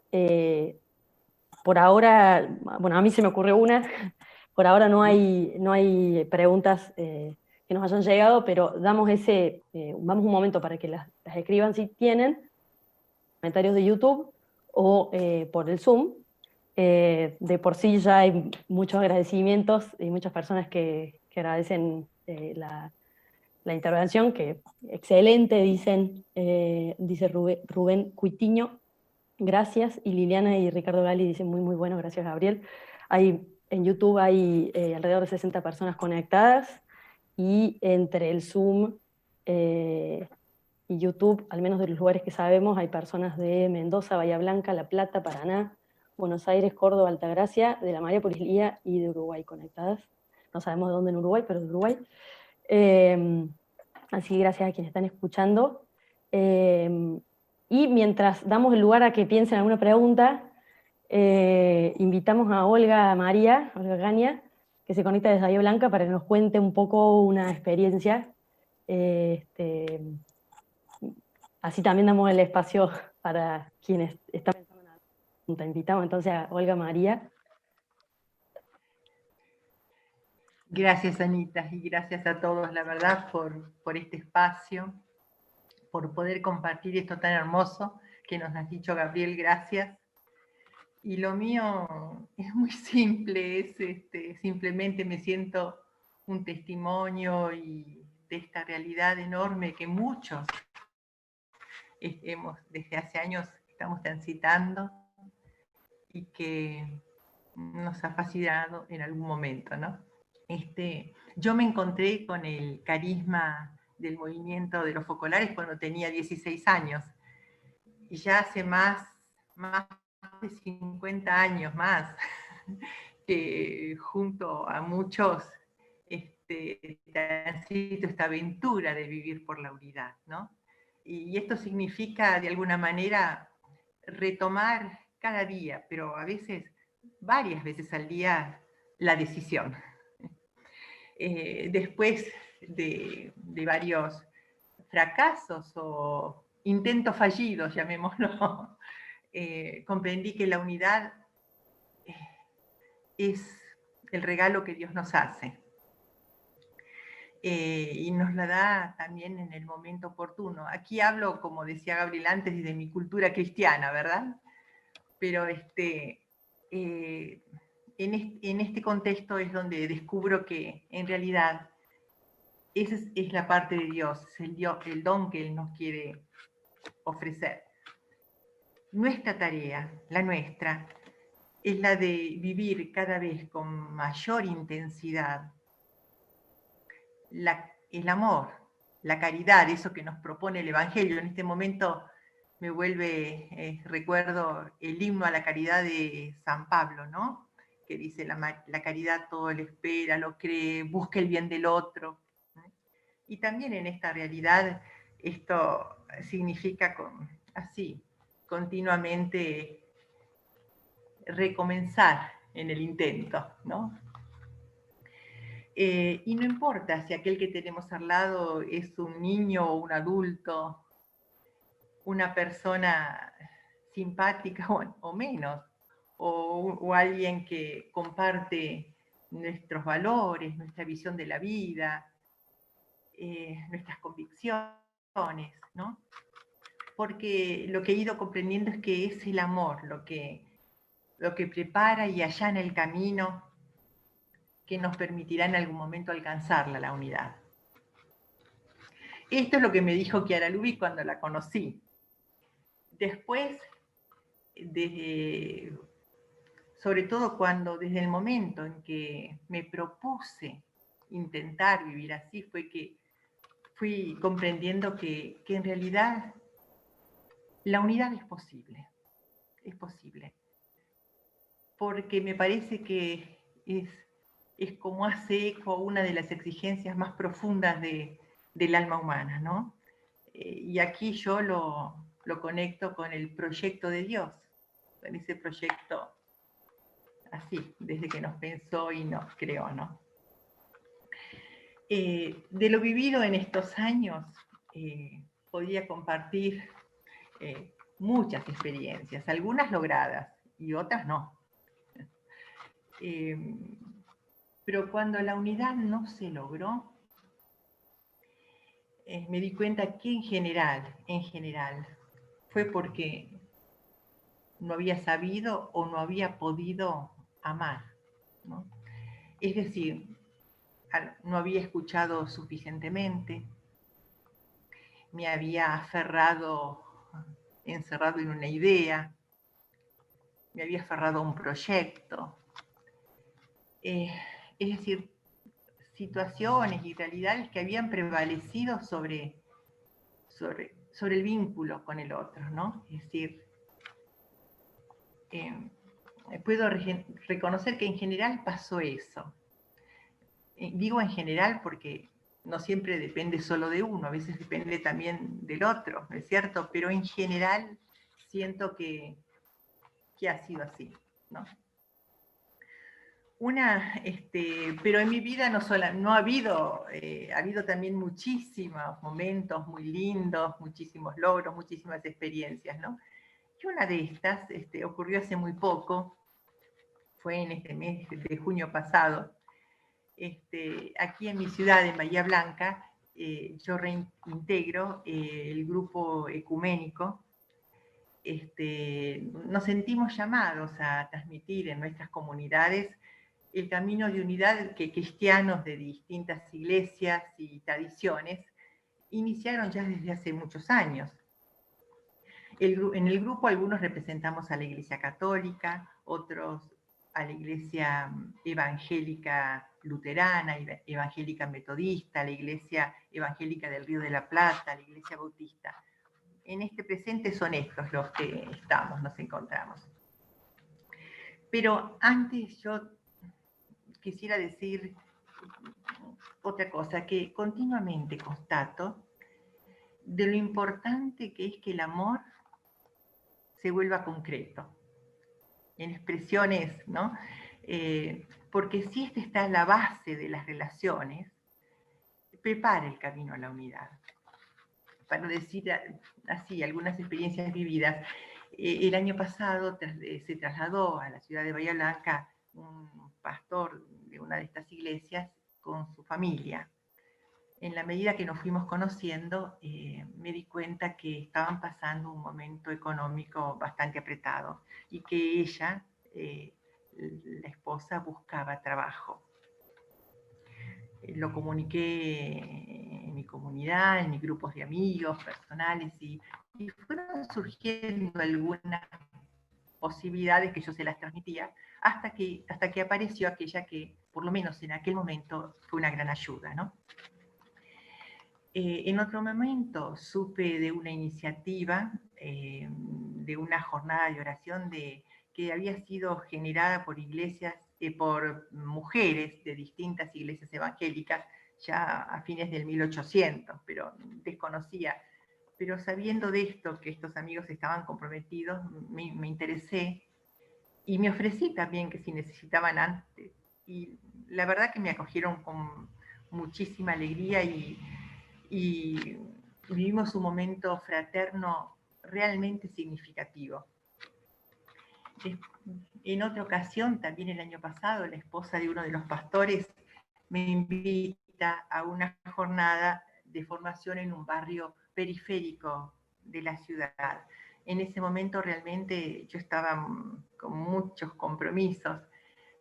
por ahora, bueno, a mí se me ocurrió una, por ahora no hay preguntas que nos hayan llegado, pero damos vamos un momento para que las escriban si tienen, comentarios de YouTube o por el Zoom. De por sí ya hay muchos agradecimientos y muchas personas que agradecen la intervención, que excelente, dice Rubén Cuitiño, gracias, y Liliana y Ricardo Gali dicen muy, muy bueno, gracias, Gabriel. En YouTube hay alrededor de 60 personas conectadas, y entre el Zoom y YouTube, al menos de los lugares que sabemos, hay personas de Mendoza, Bahía Blanca, La Plata, Paraná, Buenos Aires, Córdoba, Altagracia, de la María Lía y de Uruguay conectadas. No sabemos de dónde en Uruguay, pero de Uruguay. Así que gracias a quienes están escuchando. Y mientras damos el lugar a que piensen alguna pregunta, invitamos a Olga Gaña, que se conecta desde Bahía Blanca para que nos cuente un poco una experiencia. Así también damos el espacio para quienes están pensando en la pregunta. Invitamos entonces a Olga María. Gracias, Anita, y gracias a todos, la verdad, por este espacio, por poder compartir esto tan hermoso que nos has dicho, Gabriel, gracias. Y lo mío es muy simple, simplemente me siento un testimonio y de esta realidad enorme que muchos desde hace años estamos transitando y que nos ha fascinado en algún momento, ¿no? Yo me encontré con el carisma del movimiento de los focolares cuando tenía 16 años, y ya hace más de 50 años más, que junto a muchos transito esta aventura de vivir por la unidad, ¿no? Y esto significa, de alguna manera, retomar cada día, pero a veces, varias veces al día, la decisión. Después de varios fracasos o intentos fallidos, llamémoslo, comprendí que la unidad es el regalo que Dios nos hace. Y nos la da también en el momento oportuno. Aquí hablo, como decía Gabriel antes, desde mi cultura cristiana, ¿verdad? Pero en este contexto es donde descubro que en realidad esa es la parte de Dios, el don que Él nos quiere ofrecer. Nuestra tarea, la nuestra, es la de vivir cada vez con mayor intensidad el amor, la caridad, eso que nos propone el Evangelio. En este momento me recuerdo el himno a la caridad de San Pablo, ¿no? Que dice, la caridad todo lo espera, lo cree, busca el bien del otro. Y también en esta realidad esto significa así, continuamente recomenzar en el intento, ¿no? Y no importa si aquel que tenemos al lado es un niño o un adulto, una persona simpática o menos, o alguien que comparte nuestros valores, nuestra visión de la vida, nuestras convicciones, ¿no? Porque lo que he ido comprendiendo es que es el amor lo que prepara y allana el camino que nos permitirá en algún momento alcanzarla, la unidad. Esto es lo que me dijo Chiara Lubich cuando la conocí. Después, sobre todo desde el momento en que me propuse intentar vivir así, fue que fui comprendiendo que en realidad la unidad es posible. Es posible. Porque me parece que es como hace eco una de las exigencias más profundas del alma humana, ¿no? Y aquí yo lo conecto con el proyecto de Dios, con ese proyecto así, desde que nos pensó y nos creó, ¿no? De lo vivido en estos años, podría compartir muchas experiencias, algunas logradas y otras no. Pero cuando la unidad no se logró, me di cuenta que en general, fue porque no había sabido o no había podido amar, ¿no? Es decir, no había escuchado suficientemente, me había encerrado en una idea, me había aferrado a un proyecto. Es decir, situaciones y realidades que habían prevalecido sobre el vínculo con el otro, ¿no? Es decir, puedo reconocer que en general pasó eso. Digo en general porque no siempre depende solo de uno, a veces depende también del otro, ¿no es cierto? Pero en general siento que ha sido así, ¿no? Pero en mi vida no ha habido también muchísimos momentos muy lindos, muchísimos logros, muchísimas experiencias, ¿no? Y una de estas ocurrió hace muy poco, fue en este mes de junio pasado, aquí en mi ciudad, en Bahía Blanca, yo reintegro el grupo ecuménico. Nos sentimos llamados a transmitir en nuestras comunidades el camino de unidad que cristianos de distintas iglesias y tradiciones iniciaron ya desde hace muchos años. En el grupo algunos representamos a la Iglesia Católica, otros a la Iglesia Evangélica Luterana, Evangélica Metodista, la Iglesia Evangélica del Río de la Plata, la Iglesia Bautista. En este presente son estos los que nos encontramos. Pero antes yo quisiera decir otra cosa, que continuamente constato de lo importante que es que el amor se vuelva concreto, en expresiones, ¿no? Porque si esta está en la base de las relaciones, prepara el camino a la unidad. Para decir así, algunas experiencias vividas, el año pasado se trasladó a la ciudad de Bahía Blanca un pastor de una de estas iglesias con su familia. En la medida que nos fuimos conociendo, me di cuenta que estaban pasando un momento económico bastante apretado y que ella, la esposa, buscaba trabajo. Lo comuniqué en mi comunidad, en mis grupos de amigos personales y fueron surgiendo algunas posibilidades que yo se las transmitía hasta que apareció aquella que, por lo menos en aquel momento, fue una gran ayuda, ¿no? En otro momento supe de una iniciativa, de una jornada de oración que había sido generada por iglesias, por mujeres de distintas iglesias evangélicas, ya a fines del 1800, pero desconocía. Pero sabiendo de esto, que estos amigos estaban comprometidos, me interesé y me ofrecí también que si necesitaban antes. Y la verdad que me acogieron con muchísima alegría y vivimos un momento fraterno realmente significativo. En otra ocasión, también el año pasado, la esposa de uno de los pastores me invita a una jornada de formación en un barrio periférico de la ciudad. En ese momento realmente yo estaba con muchos compromisos,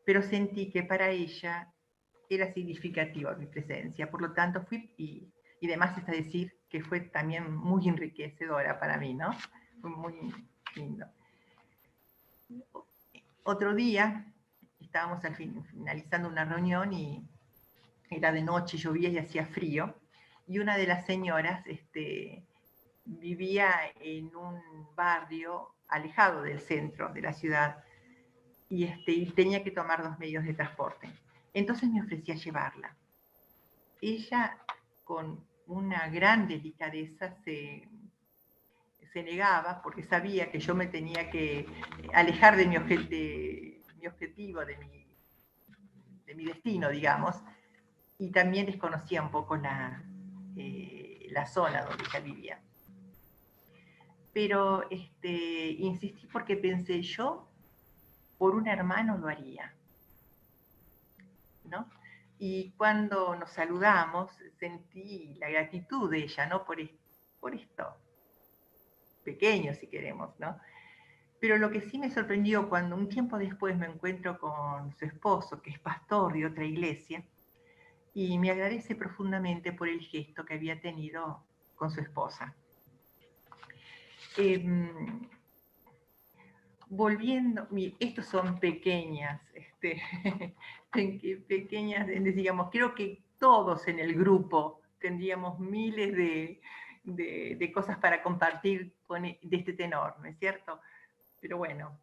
pero sentí que para ella era significativa mi presencia. Por lo tanto, fui y además está decir que fue también muy enriquecedora para mí, ¿no? Fue muy lindo. Otro día, estábamos finalizando una reunión y era de noche, llovía y hacía frío, y una de las señoras vivía en un barrio alejado del centro de la ciudad y tenía que tomar 2 medios de transporte. Entonces me ofrecí a llevarla. Ella, con una gran delicadeza, se negaba porque sabía que yo me tenía que alejar de mi objetivo, de mi destino, digamos, y también desconocía un poco la zona donde ella vivía. Pero insistí porque pensé, yo por un hermano lo haría, ¿no? Y cuando nos saludamos, sentí la gratitud de ella, ¿no? Por esto pequeño, si queremos, ¿no? Pero lo que sí me sorprendió cuando un tiempo después me encuentro con su esposo, que es pastor de otra iglesia, y me agradece profundamente por el gesto que había tenido con su esposa. Volviendo, estos son pequeñas, pequeñas, digamos, creo que todos en el grupo tendríamos miles de cosas para compartir de este tenor, ¿no es cierto? Pero bueno,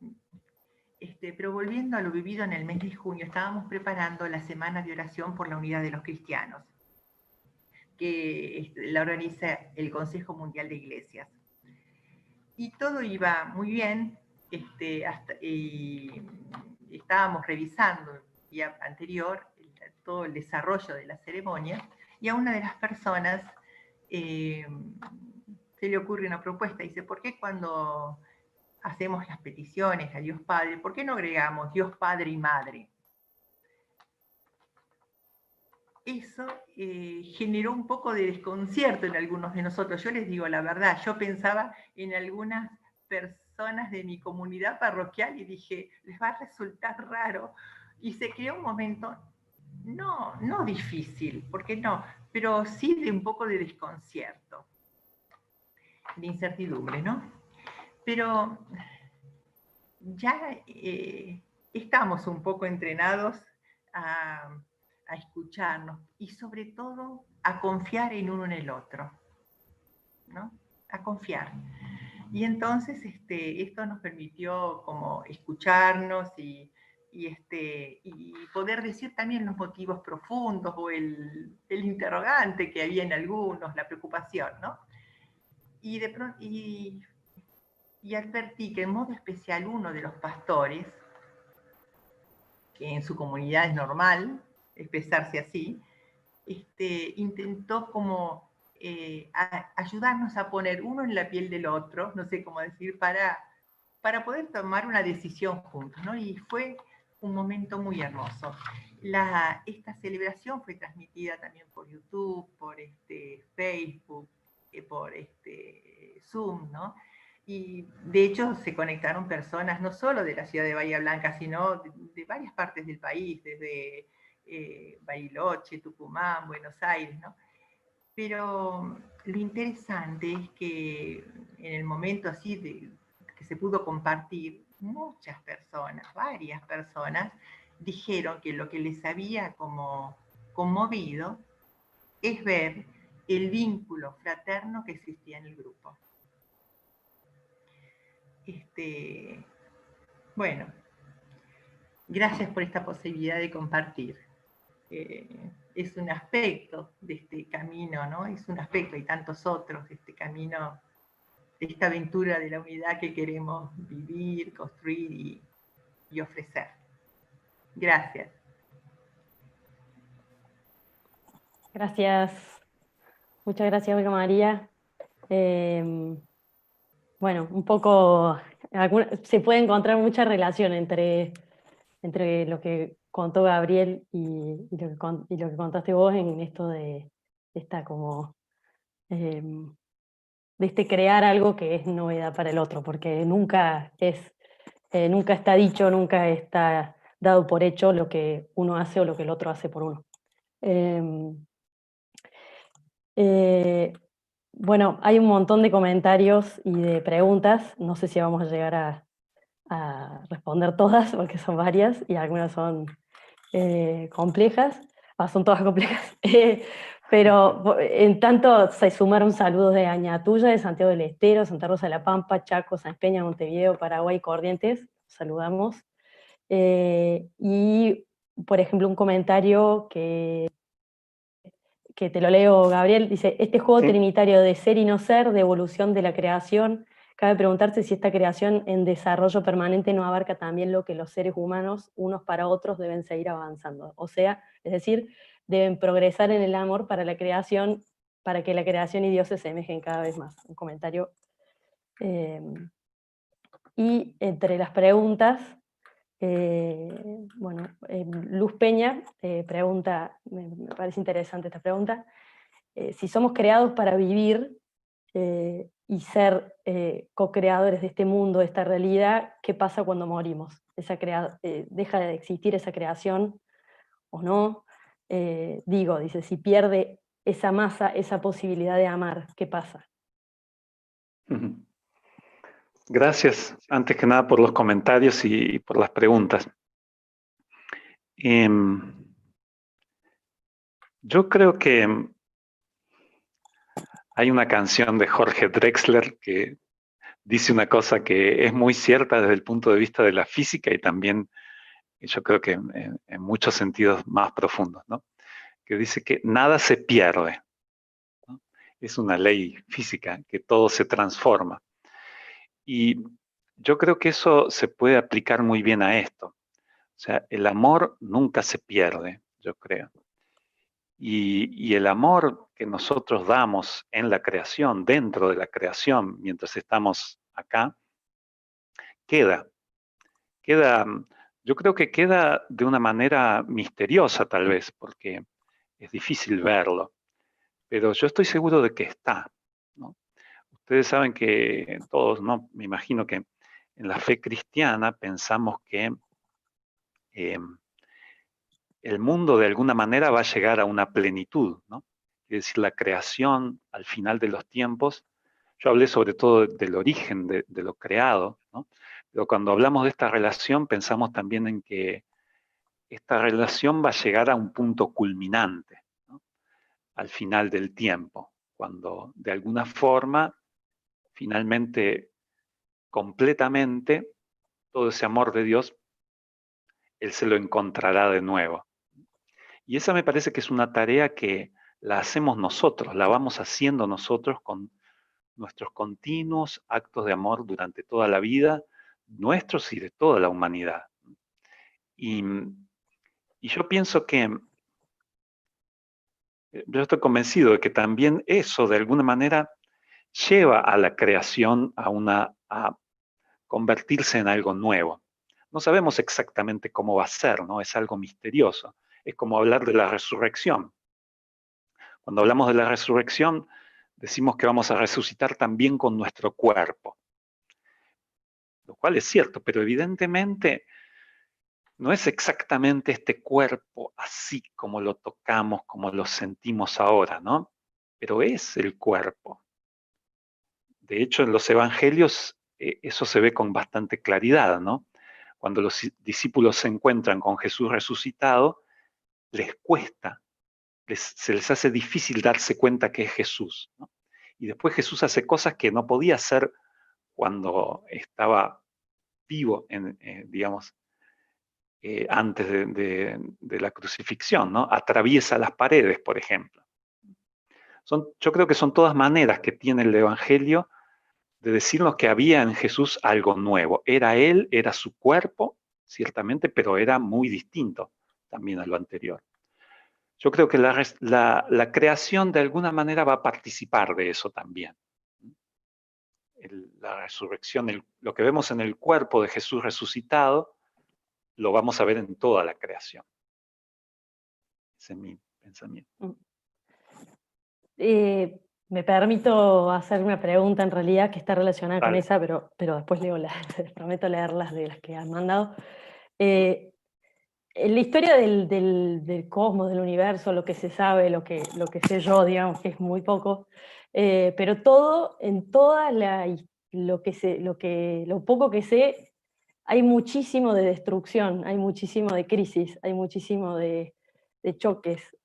pero volviendo a lo vivido en el mes de junio, estábamos preparando la Semana de Oración por la Unidad de los Cristianos, que la organiza el Consejo Mundial de Iglesias. Y todo iba muy bien, y estábamos revisando el día anterior todo el desarrollo de la ceremonia, y a una de las personas se le ocurre una propuesta, dice, ¿por qué cuando hacemos las peticiones a Dios Padre, por qué no agregamos Dios Padre y Madre? eso generó un poco de desconcierto en algunos de nosotros. Yo les digo la verdad, yo pensaba en algunas personas de mi comunidad parroquial y dije, les va a resultar raro. Y se creó un momento, no difícil, porque no, pero sí de un poco de desconcierto, de incertidumbre, ¿no? Pero ya estamos un poco entrenados a escucharnos y sobre todo a confiar en uno en el otro, ¿no? A confiar. Y entonces esto nos permitió como escucharnos y poder decir también los motivos profundos o el interrogante que había en algunos, la preocupación, ¿no? Y advertí que en modo especial uno de los pastores, que en su comunidad es normal expresarse así, intentó como ayudarnos a poner uno en la piel del otro, no sé cómo decir, para poder tomar una decisión juntos, ¿no? Y fue un momento muy hermoso. Esta celebración fue transmitida también por YouTube, por Facebook, por Zoom, ¿no? Y de hecho se conectaron personas no solo de la ciudad de Bahía Blanca, sino de varias partes del país, desde Bariloche, Tucumán, Buenos Aires, ¿no? Pero lo interesante es que en el momento así que se pudo compartir, muchas personas, varias personas, dijeron que lo que les había como conmovido es ver el vínculo fraterno que existía en el grupo. Bueno, gracias por esta posibilidad de compartir. Es un aspecto de este camino, ¿no? Es un aspecto, y tantos otros, de este camino, de esta aventura de la unidad que queremos vivir, construir y ofrecer. Gracias. Gracias. Muchas gracias, Olga María. Bueno, un poco, se puede encontrar mucha relación entre lo que contó Gabriel y lo que contaste vos en esto de esta como de crear algo que es novedad para el otro, porque nunca está dicho, nunca está dado por hecho lo que uno hace o lo que el otro hace por uno. Bueno, hay un montón de comentarios y de preguntas, no sé si vamos a llegar a responder todas, porque son varias y algunas son complejas, son todas complejas, pero en tanto se sumaron saludos de Añatuya, de Santiago del Estero, Santa Rosa de la Pampa, Chaco, San Peña, Montevideo, Paraguay, Corrientes, saludamos. Y, por ejemplo, un comentario que te lo leo, Gabriel, dice, este juego ¿Sí? trinitario de ser y no ser, de evolución de la creación, cabe preguntarse si esta creación en desarrollo permanente no abarca también lo que los seres humanos, unos para otros, deben seguir avanzando. O sea, es decir, deben progresar en el amor para la creación, para que la creación y Dios se asemejen cada vez más. Un comentario. Y entre las preguntas, bueno, Luz Peña pregunta, me parece interesante esta pregunta, si somos creados para vivir y ser co-creadores de este mundo, de esta realidad, ¿qué pasa cuando morimos? ¿Deja de existir esa creación o no? Dice, si pierde esa masa, esa posibilidad de amar, ¿qué pasa? Gracias, antes que nada, por los comentarios y por las preguntas. Yo creo que hay una canción de Jorge Drexler que dice una cosa que es muy cierta desde el punto de vista de la física y también yo creo que en muchos sentidos más profundos, ¿no? Que dice que nada se pierde, ¿no? Es una ley física, que todo se transforma. Y yo creo que eso se puede aplicar muy bien a esto. O sea, el amor nunca se pierde, yo creo. Y el amor que nosotros damos en la creación, dentro de la creación, mientras estamos acá, queda. Yo creo que queda de una manera misteriosa tal vez, porque es difícil verlo, pero yo estoy seguro de que está, ¿no? Ustedes saben que todos, ¿no? Me imagino que en la fe cristiana pensamos que el mundo de alguna manera va a llegar a una plenitud, ¿no? Es decir, la creación al final de los tiempos. Yo hablé sobre todo del origen de lo creado, ¿no? Pero cuando hablamos de esta relación pensamos también en que esta relación va a llegar a un punto culminante, ¿no? Al final del tiempo, cuando de alguna forma, finalmente, completamente, todo ese amor de Dios, Él se lo encontrará de nuevo. Y esa me parece que es una tarea que la hacemos nosotros, la vamos haciendo nosotros con nuestros continuos actos de amor durante toda la vida, nuestros y de toda la humanidad. Y yo pienso que, yo estoy convencido de que también eso de alguna manera lleva a la creación a convertirse en algo nuevo. No sabemos exactamente cómo va a ser, ¿no? Es algo misterioso. Es como hablar de la resurrección. Cuando hablamos de la resurrección, decimos que vamos a resucitar también con nuestro cuerpo, lo cual es cierto, pero evidentemente no es exactamente este cuerpo así como lo tocamos, como lo sentimos ahora, ¿no? Pero es el cuerpo. De hecho, en los evangelios eso se ve con bastante claridad, ¿no? Cuando los discípulos se encuentran con Jesús resucitado, les cuesta, se les hace difícil darse cuenta que es Jesús, ¿no? Y después Jesús hace cosas que no podía hacer cuando estaba vivo, digamos, antes de la crucifixión, ¿no? Atraviesa las paredes, por ejemplo. Yo creo que son todas maneras que tiene el Evangelio de decirnos que había en Jesús algo nuevo. Era Él, era su cuerpo, ciertamente, pero era muy distinto también a lo anterior. Yo creo que la creación de alguna manera va a participar de eso también. La resurrección, lo que vemos en el cuerpo de Jesús resucitado, lo vamos a ver en toda la creación. Ese es mi pensamiento. Me permito hacer una pregunta en realidad que está relacionada con esa, pero después leo les prometo leerlas de las que han mandado. En la historia del cosmos, del universo, lo que se sabe, lo que sé yo, digamos que es muy poco, pero en toda lo poco que sé, hay muchísimo de destrucción, hay muchísimo de crisis, hay muchísimo de choques.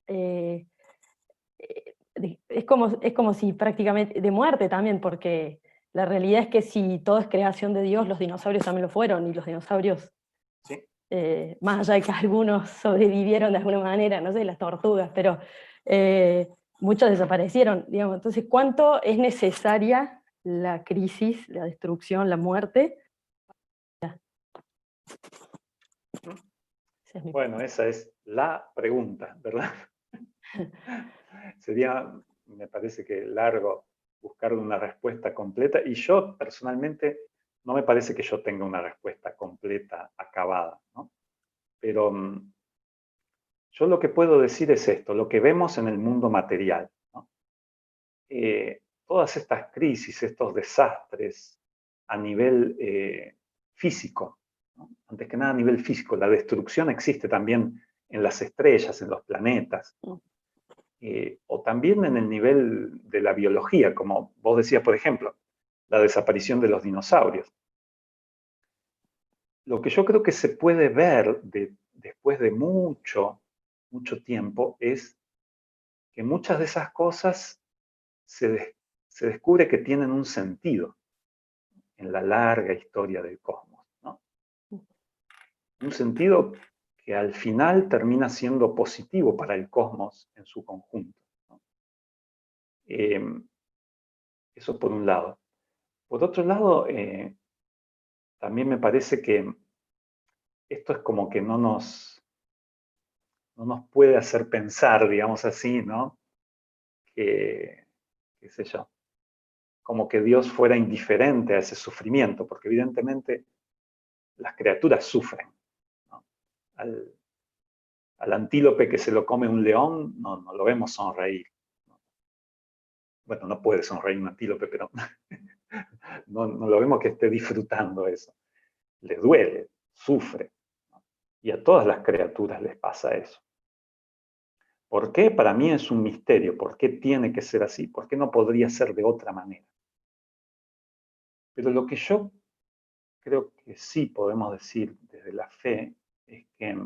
Es como si prácticamente, de muerte también, porque la realidad es que si todo es creación de Dios, los dinosaurios también lo fueron, y los dinosaurios, ¿Sí? Más allá de que algunos sobrevivieron de alguna manera, no sé, las tortugas, pero muchos desaparecieron, digamos. Entonces, ¿cuánto es necesaria la crisis, la destrucción, la muerte? Bueno, esa es la pregunta, ¿verdad? Sería, me parece que largo buscar una respuesta completa, y yo personalmente no me parece que yo tenga una respuesta completa, acabada, ¿no? Pero yo lo que puedo decir es esto, lo que vemos en el mundo material, ¿no? Todas estas crisis, estos desastres a nivel físico, ¿no? Antes que nada a nivel físico, la destrucción existe también en las estrellas, en los planetas, o también en el nivel de la biología, como vos decías, por ejemplo, la desaparición de los dinosaurios. Lo que yo creo que se puede ver después de mucho tiempo es que muchas de esas cosas se descubre que tienen un sentido en la larga historia del cosmos, ¿no? Un sentido que al final termina siendo positivo para el cosmos en su conjunto, ¿no? Eso por un lado. Por otro lado, también me parece que esto es como que no nos puede hacer pensar, digamos así, ¿no? Qué sé yo, como que Dios fuera indiferente a ese sufrimiento, porque evidentemente las criaturas sufren, ¿no? Al antílope que se lo come un león, no lo vemos sonreír. Bueno, no puede sonreír un antílope, pero no lo vemos que esté disfrutando eso. Le duele, sufre. Y a todas las criaturas les pasa eso. ¿Por qué? Para mí es un misterio. ¿Por qué tiene que ser así? ¿Por qué no podría ser de otra manera? Pero lo que yo creo que sí podemos decir desde la fe es que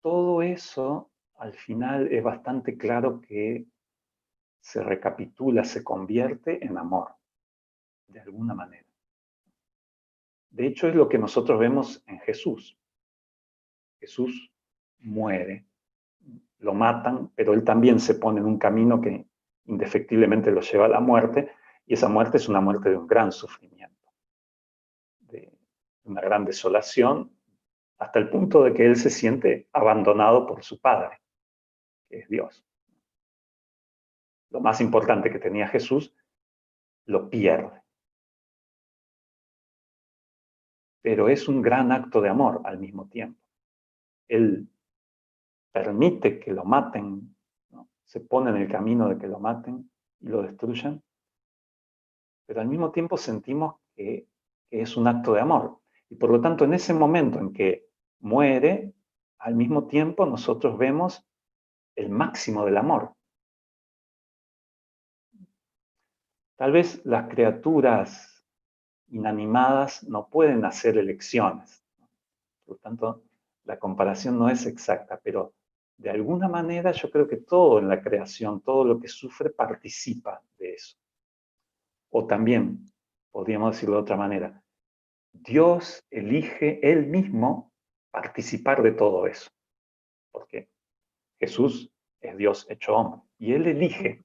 todo eso al final es bastante claro que se recapitula, se convierte en amor, de alguna manera. De hecho, es lo que nosotros vemos en Jesús. Jesús muere, lo matan, pero él también se pone en un camino que indefectiblemente lo lleva a la muerte, y esa muerte es una muerte de un gran sufrimiento, de una gran desolación, hasta el punto de que él se siente abandonado por su Padre, que es Dios. Lo más importante que tenía Jesús, lo pierde. Pero es un gran acto de amor al mismo tiempo. Él permite que lo maten, ¿no? Se pone en el camino de que lo maten y lo destruyan, pero al mismo tiempo sentimos que es un acto de amor. Y por lo tanto, en ese momento en que muere, al mismo tiempo nosotros vemos el máximo del amor. Tal vez las criaturas inanimadas no pueden hacer elecciones. Por lo tanto, la comparación no es exacta, pero de alguna manera yo creo que todo en la creación, todo lo que sufre participa de eso. O también, podríamos decirlo de otra manera, Dios elige Él mismo participar de todo eso. Porque Jesús es Dios hecho hombre y Él elige,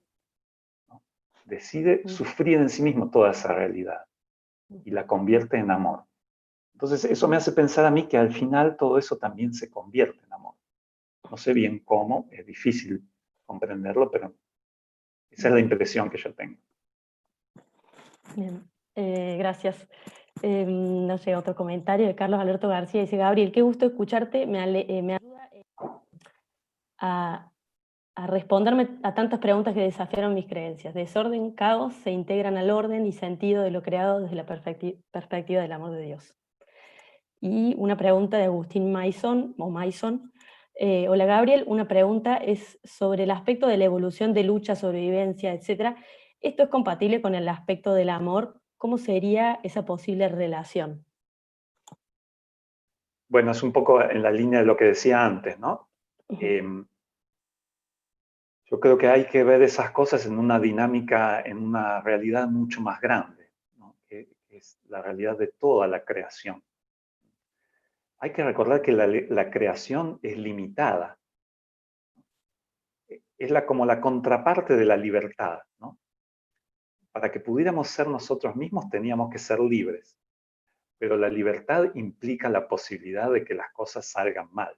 ¿no? Decide sufrir en sí mismo toda esa realidad y la convierte en amor. Entonces eso me hace pensar a mí que al final todo eso también se convierte en amor. No sé bien cómo, es difícil comprenderlo, pero esa es la impresión que yo tengo. Bien, gracias. No sé, otro comentario de Carlos Alberto García. Dice, Gabriel, qué gusto escucharte, me ayuda a responderme a tantas preguntas que desafiaron mis creencias. Desorden, caos, se integran al orden y sentido de lo creado desde la perspectiva del amor de Dios. Y una pregunta de Agustín Maison. Hola Gabriel, una pregunta es sobre el aspecto de la evolución de lucha, sobrevivencia, etc. ¿Esto es compatible con el aspecto del amor? ¿Cómo sería esa posible relación? Bueno, es un poco en la línea de lo que decía antes, ¿no? Yo creo que hay que ver esas cosas en una dinámica, en una realidad mucho más grande, ¿no? Que es la realidad de toda la creación. Hay que recordar que la creación es limitada. Es como la contraparte de la libertad, ¿no? Para que pudiéramos ser nosotros mismos teníamos que ser libres. Pero la libertad implica la posibilidad de que las cosas salgan mal,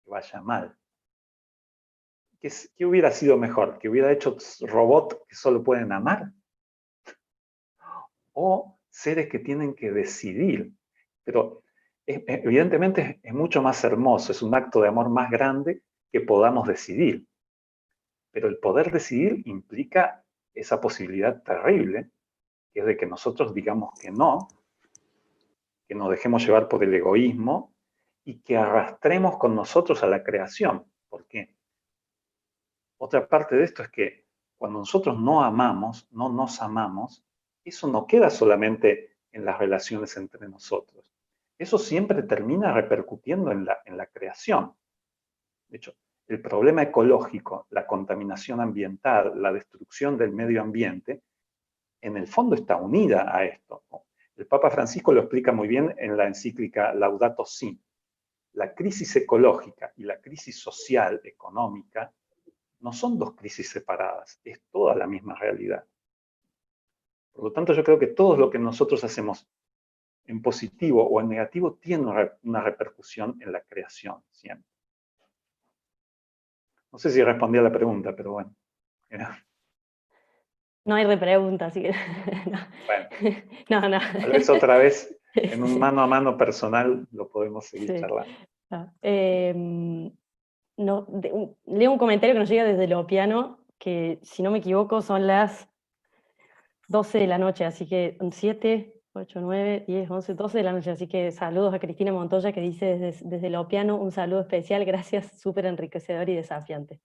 que vayan mal. ¿Qué hubiera sido mejor? ¿Que hubiera hecho robots que solo pueden amar? ¿O seres que tienen que decidir? Pero evidentemente es mucho más hermoso, es un acto de amor más grande que podamos decidir. Pero el poder decidir implica esa posibilidad terrible, que es de que nosotros digamos que no, que nos dejemos llevar por el egoísmo y que arrastremos con nosotros a la creación. ¿Por qué? Otra parte de esto es que cuando nosotros no amamos, no nos amamos, eso no queda solamente en las relaciones entre nosotros. Eso siempre termina repercutiendo en la creación. De hecho, el problema ecológico, la contaminación ambiental, la destrucción del medio ambiente, en el fondo está unida a esto. El Papa Francisco lo explica muy bien en la encíclica Laudato Si. La crisis ecológica y la crisis social, económica, no son dos crisis separadas, es toda la misma realidad. Por lo tanto, yo creo que todo lo que nosotros hacemos en positivo o en negativo tiene una repercusión en la creación siempre. No sé si respondí a la pregunta, pero bueno. No hay repregunta, así que... Bueno, no. tal vez otra vez en un mano a mano personal lo podemos seguir Sí. charlando. Leo un comentario que nos llega desde Lo Piano, que si no me equivoco son las 12 de la noche, así que 7, 8, 9, 10, 11, 12 de la noche, así que saludos a Cristina Montoya, que dice desde Lo Piano un saludo especial, gracias, súper enriquecedor y desafiante.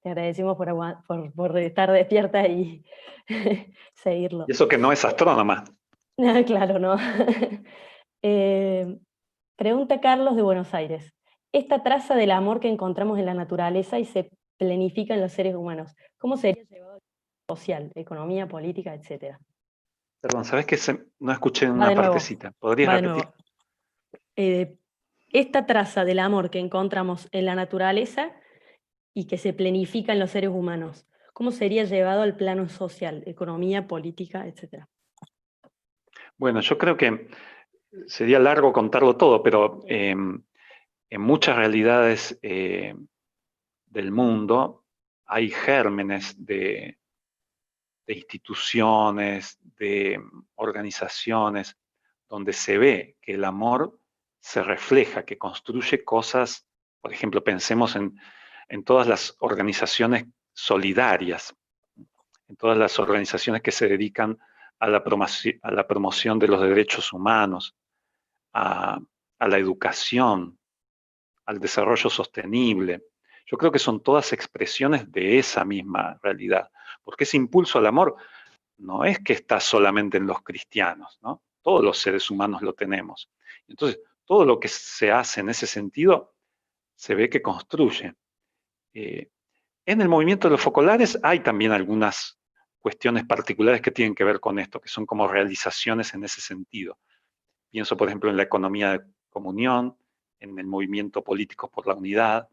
Le agradecemos por estar despierta y seguirlo. Y eso que no es astrónoma. Claro, no. Pregunta Carlos de Buenos Aires. Esta traza del amor que encontramos en la naturaleza y se planifica en los seres humanos, ¿cómo sería llevado a la social, economía, política, etcétera? Perdón, ¿sabes qué? No escuché Va una de nuevo. partecita. ¿Podrías Va de repetir? nuevo. Esta traza del amor que encontramos en la naturaleza y que se planifica en los seres humanos, ¿cómo sería llevado al plano social, economía, política, etcétera? Bueno, yo creo que sería largo contarlo todo, pero en muchas realidades del mundo hay gérmenes de instituciones, de organizaciones, donde se ve que el amor se refleja, que construye cosas. Por ejemplo, pensemos en todas las organizaciones solidarias, en todas las organizaciones que se dedican a la promoción de los derechos humanos, a la educación, al desarrollo sostenible. Yo creo que son todas expresiones de esa misma realidad, porque ese impulso al amor no es que está solamente en los cristianos, ¿no? Todos los seres humanos lo tenemos. Entonces, todo lo que se hace en ese sentido se ve que construye. En el movimiento de los focolares hay también algunas cuestiones particulares que tienen que ver con esto, que son como realizaciones en ese sentido. Pienso, por ejemplo, en la economía de comunión, en el movimiento político por la unidad.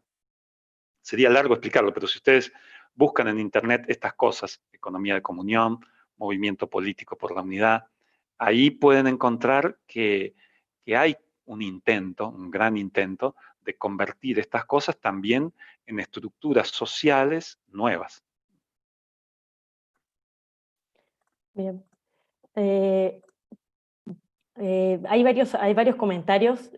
Sería largo explicarlo, pero si ustedes buscan en Internet estas cosas, economía de comunión, movimiento político por la unidad, ahí pueden encontrar que hay un intento, un gran intento, de convertir estas cosas también en estructuras sociales nuevas. Bien. Hay varios comentarios.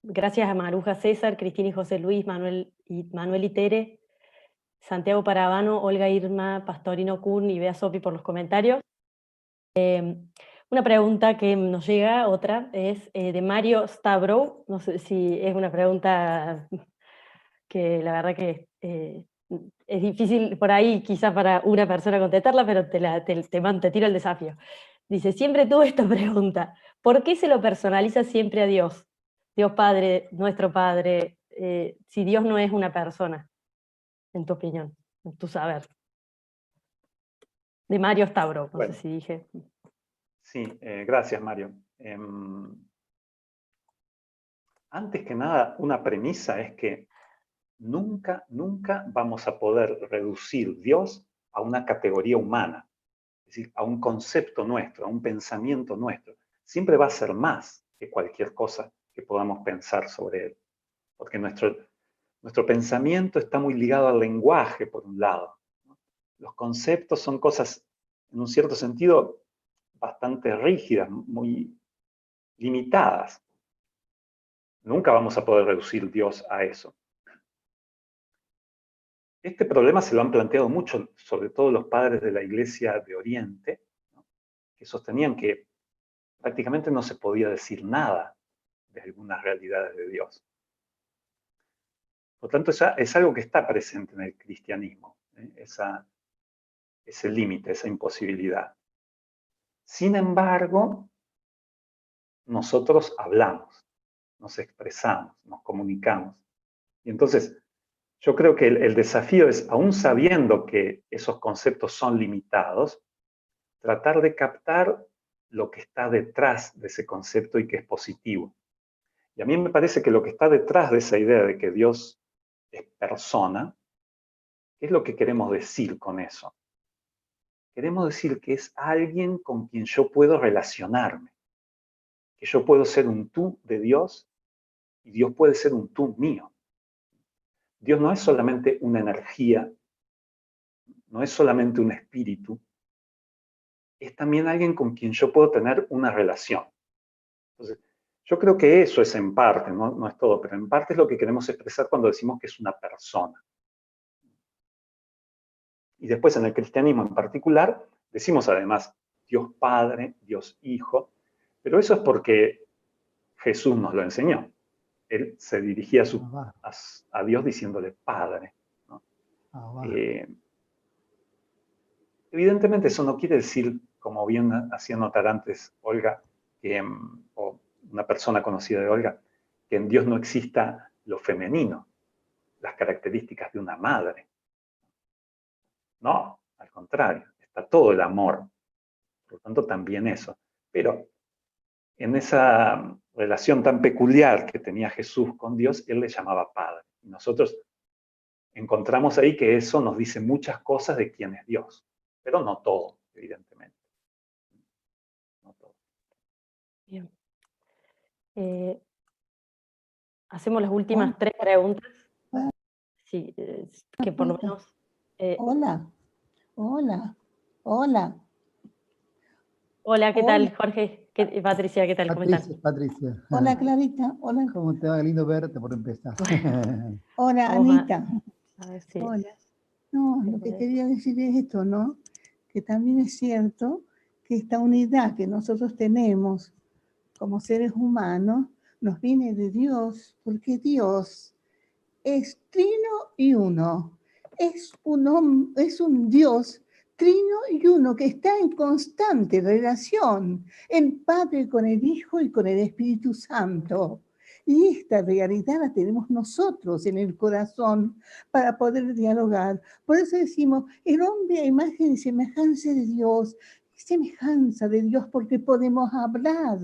Gracias a Maruja César, Cristina y José Luis, Manuel y Tere, Santiago Parabano, Olga Irma, Pastorino Kun y Bea Sopi por los comentarios. Una pregunta que nos llega, otra, es de Mario Stavro. No sé si es una pregunta que la verdad que es difícil por ahí quizás para una persona contestarla, pero te tiro el desafío. Dice, siempre tuve esta pregunta, ¿por qué se lo personaliza siempre a Dios? Dios Padre, nuestro Padre, si Dios no es una persona, en tu opinión, en tu saber. De Mario Stavro, no Bueno, sé si dije. Sí, gracias, Mario. Antes que nada, una premisa es que nunca vamos a poder reducir Dios a una categoría humana, es decir, a un concepto nuestro, a un pensamiento nuestro. Siempre va a ser más que cualquier cosa que podamos pensar sobre Él, porque nuestro pensamiento está muy ligado al lenguaje, por un lado. Los conceptos son cosas, en un cierto sentido, bastante rígidas, muy limitadas. Nunca vamos a poder reducir Dios a eso. Este problema se lo han planteado mucho, sobre todo los padres de la Iglesia de Oriente, ¿no? Que sostenían que prácticamente no se podía decir nada de algunas realidades de Dios. Por lo tanto, es algo que está presente en el cristianismo, ese límite, esa imposibilidad. Sin embargo, nosotros hablamos, nos expresamos, nos comunicamos. Y entonces, yo creo que el desafío es, aún sabiendo que esos conceptos son limitados, tratar de captar lo que está detrás de ese concepto y que es positivo. Y a mí me parece que lo que está detrás de esa idea de que Dios es persona, ¿qué es lo que queremos decir con eso? Queremos decir que es alguien con quien yo puedo relacionarme, que yo puedo ser un tú de Dios y Dios puede ser un tú mío. Dios no es solamente una energía, no es solamente un espíritu, es también alguien con quien yo puedo tener una relación. Entonces, yo creo que eso es en parte, no es todo, pero en parte es lo que queremos expresar cuando decimos que es una persona. Y después en el cristianismo en particular, decimos además Dios Padre, Dios Hijo, pero eso es porque Jesús nos lo enseñó. Él se dirigía a Dios diciéndole Padre, ¿no? Evidentemente eso no quiere decir, como bien hacía notar antes Olga, o una persona conocida de Olga, que en Dios no exista lo femenino, las características de una madre. No, al contrario, está todo el amor. Por lo tanto, también eso. Pero en esa relación tan peculiar que tenía Jesús con Dios, Él le llamaba Padre. Y nosotros encontramos ahí que eso nos dice muchas cosas de quién es Dios, pero no todo, evidentemente. No todo. Bien. Hacemos las últimas 3 preguntas. Sí, que por lo menos... Hola, hola, hola. Hola, ¿qué tal, Jorge? Patricia, ¿qué tal? ¿Cómo están? Patricia. Hola, Clarita. Hola. ¿Cómo te va? Lindo verte por empezar. Hola, Vamos Anita. a ver si... Hola. No, lo que quería decir es esto, ¿no? Que también es cierto que esta unidad que nosotros tenemos como seres humanos nos viene de Dios, porque Dios es trino y uno. Es un Dios trino y uno que está en constante relación, el Padre con el Hijo y con el Espíritu Santo. Y esta realidad la tenemos nosotros en el corazón para poder dialogar. Por eso decimos, el hombre a imagen y semejanza de Dios, porque podemos hablar.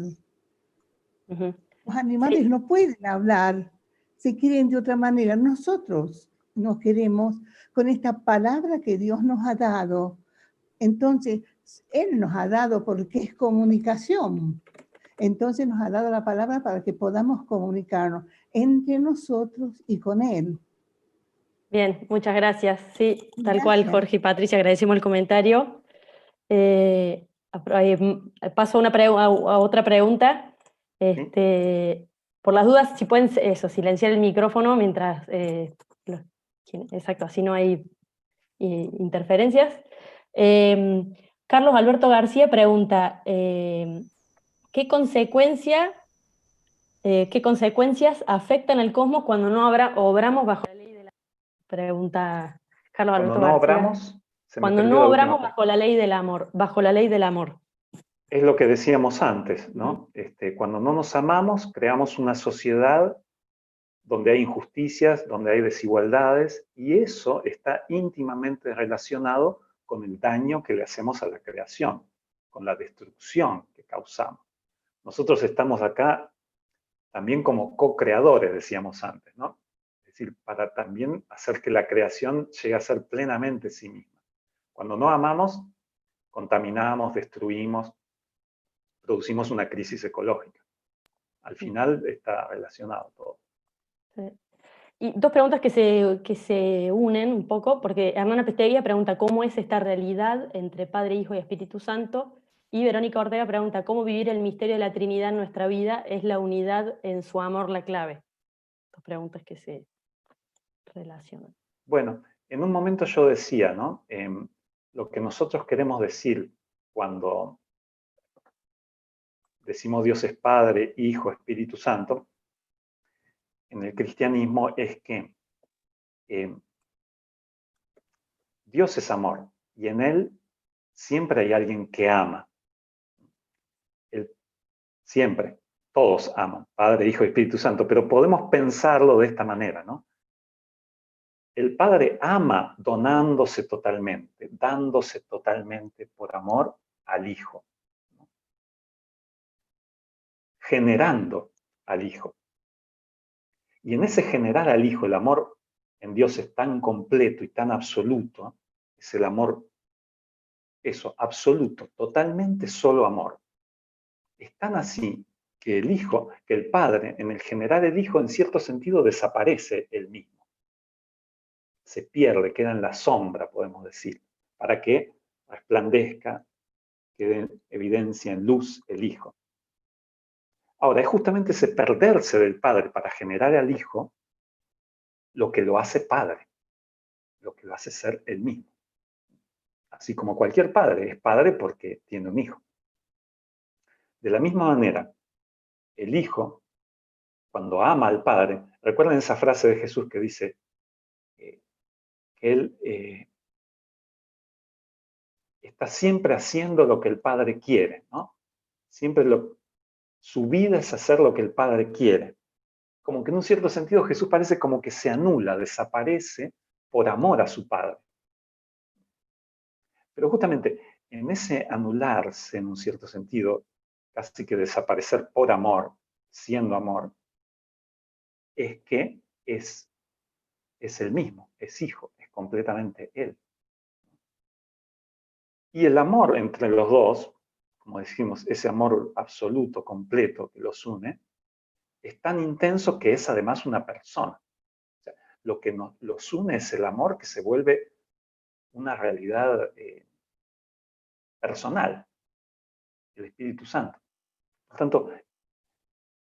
Uh-huh. Los animales Sí. no pueden hablar, se quieren de otra manera. Nosotros nos queremos con esta palabra que Dios nos ha dado. Entonces, Él nos ha dado porque es comunicación. Entonces nos ha dado la palabra para que podamos comunicarnos entre nosotros y con Él. Bien, muchas gracias. Sí, tal Gracias. cual, Jorge y Patricia, agradecemos el comentario. Paso a otra pregunta. Por las dudas, si pueden silenciar el micrófono mientras... exacto, así no hay interferencias. Carlos Alberto García pregunta, ¿qué consecuencias afectan al cosmos cuando no obramos bajo la ley de la... Pregunta Carlos Alberto García. Cuando no obramos bajo la ley del amor, Es lo que decíamos antes, ¿no? Cuando no nos amamos, creamos una sociedad donde hay injusticias, donde hay desigualdades, y eso está íntimamente relacionado con el daño que le hacemos a la creación, con la destrucción que causamos. Nosotros estamos acá también como co-creadores, decíamos antes, ¿no? Es decir, para también hacer que la creación llegue a ser plenamente sí misma. Cuando no amamos, contaminamos, destruimos, producimos una crisis ecológica. Al final está relacionado todo. Sí. Y 2 preguntas que se unen un poco, porque Hernán Pestegui pregunta cómo es esta realidad entre Padre, Hijo y Espíritu Santo, y Verónica Ortega pregunta cómo vivir el misterio de la Trinidad en nuestra vida, ¿es la unidad en su amor la clave? 2 preguntas que se relacionan. Bueno, en un momento yo decía, ¿no? Lo que nosotros queremos decir cuando decimos Dios es Padre, Hijo, Espíritu Santo, en el cristianismo es que Dios es amor y en Él siempre hay alguien que ama. Siempre, todos aman, Padre, Hijo y Espíritu Santo, pero podemos pensarlo de esta manera, ¿no? El Padre ama donándose totalmente, dándose totalmente por amor al Hijo, ¿no? Generando al Hijo. Y en ese generar al Hijo, el amor en Dios es tan completo y tan absoluto, es el amor, eso, absoluto, totalmente solo amor. Es tan así que el Hijo, que el Padre, en el generar el Hijo, en cierto sentido desaparece él mismo. Se pierde, queda en la sombra, podemos decir, para que resplandezca, quede en evidencia, en luz, el Hijo. Ahora, es justamente ese perderse del padre para generar al hijo lo que lo hace padre, lo que lo hace ser él mismo. Así como cualquier padre es padre porque tiene un hijo. De la misma manera, el hijo, cuando ama al padre, recuerden esa frase de Jesús que dice que él está siempre haciendo lo que el padre quiere, ¿no? Siempre su vida es hacer lo que el padre quiere. Como que en un cierto sentido Jesús parece como que se anula, desaparece por amor a su padre. Pero justamente en ese anularse, en un cierto sentido, casi que desaparecer por amor, siendo amor, es que es el mismo, es hijo, es completamente él. Y el amor entre los dos, como decimos, ese amor absoluto, completo que los une, es tan intenso que es además una persona. O sea, lo que los une es el amor que se vuelve una realidad personal, el Espíritu Santo. Por tanto,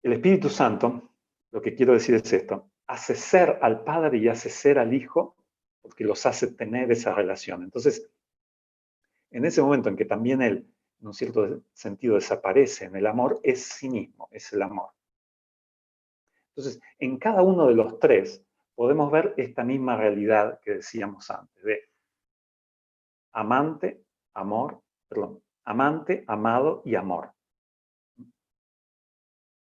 el Espíritu Santo, lo que quiero decir es esto, hace ser al Padre y hace ser al Hijo porque los hace tener esa relación. Entonces, en ese momento en que también él, en un cierto sentido, desaparece en el amor, es sí mismo, es el amor. Entonces, en cada uno de los tres podemos ver esta misma realidad que decíamos antes, de amante, amor, perdón, amante, amado y amor.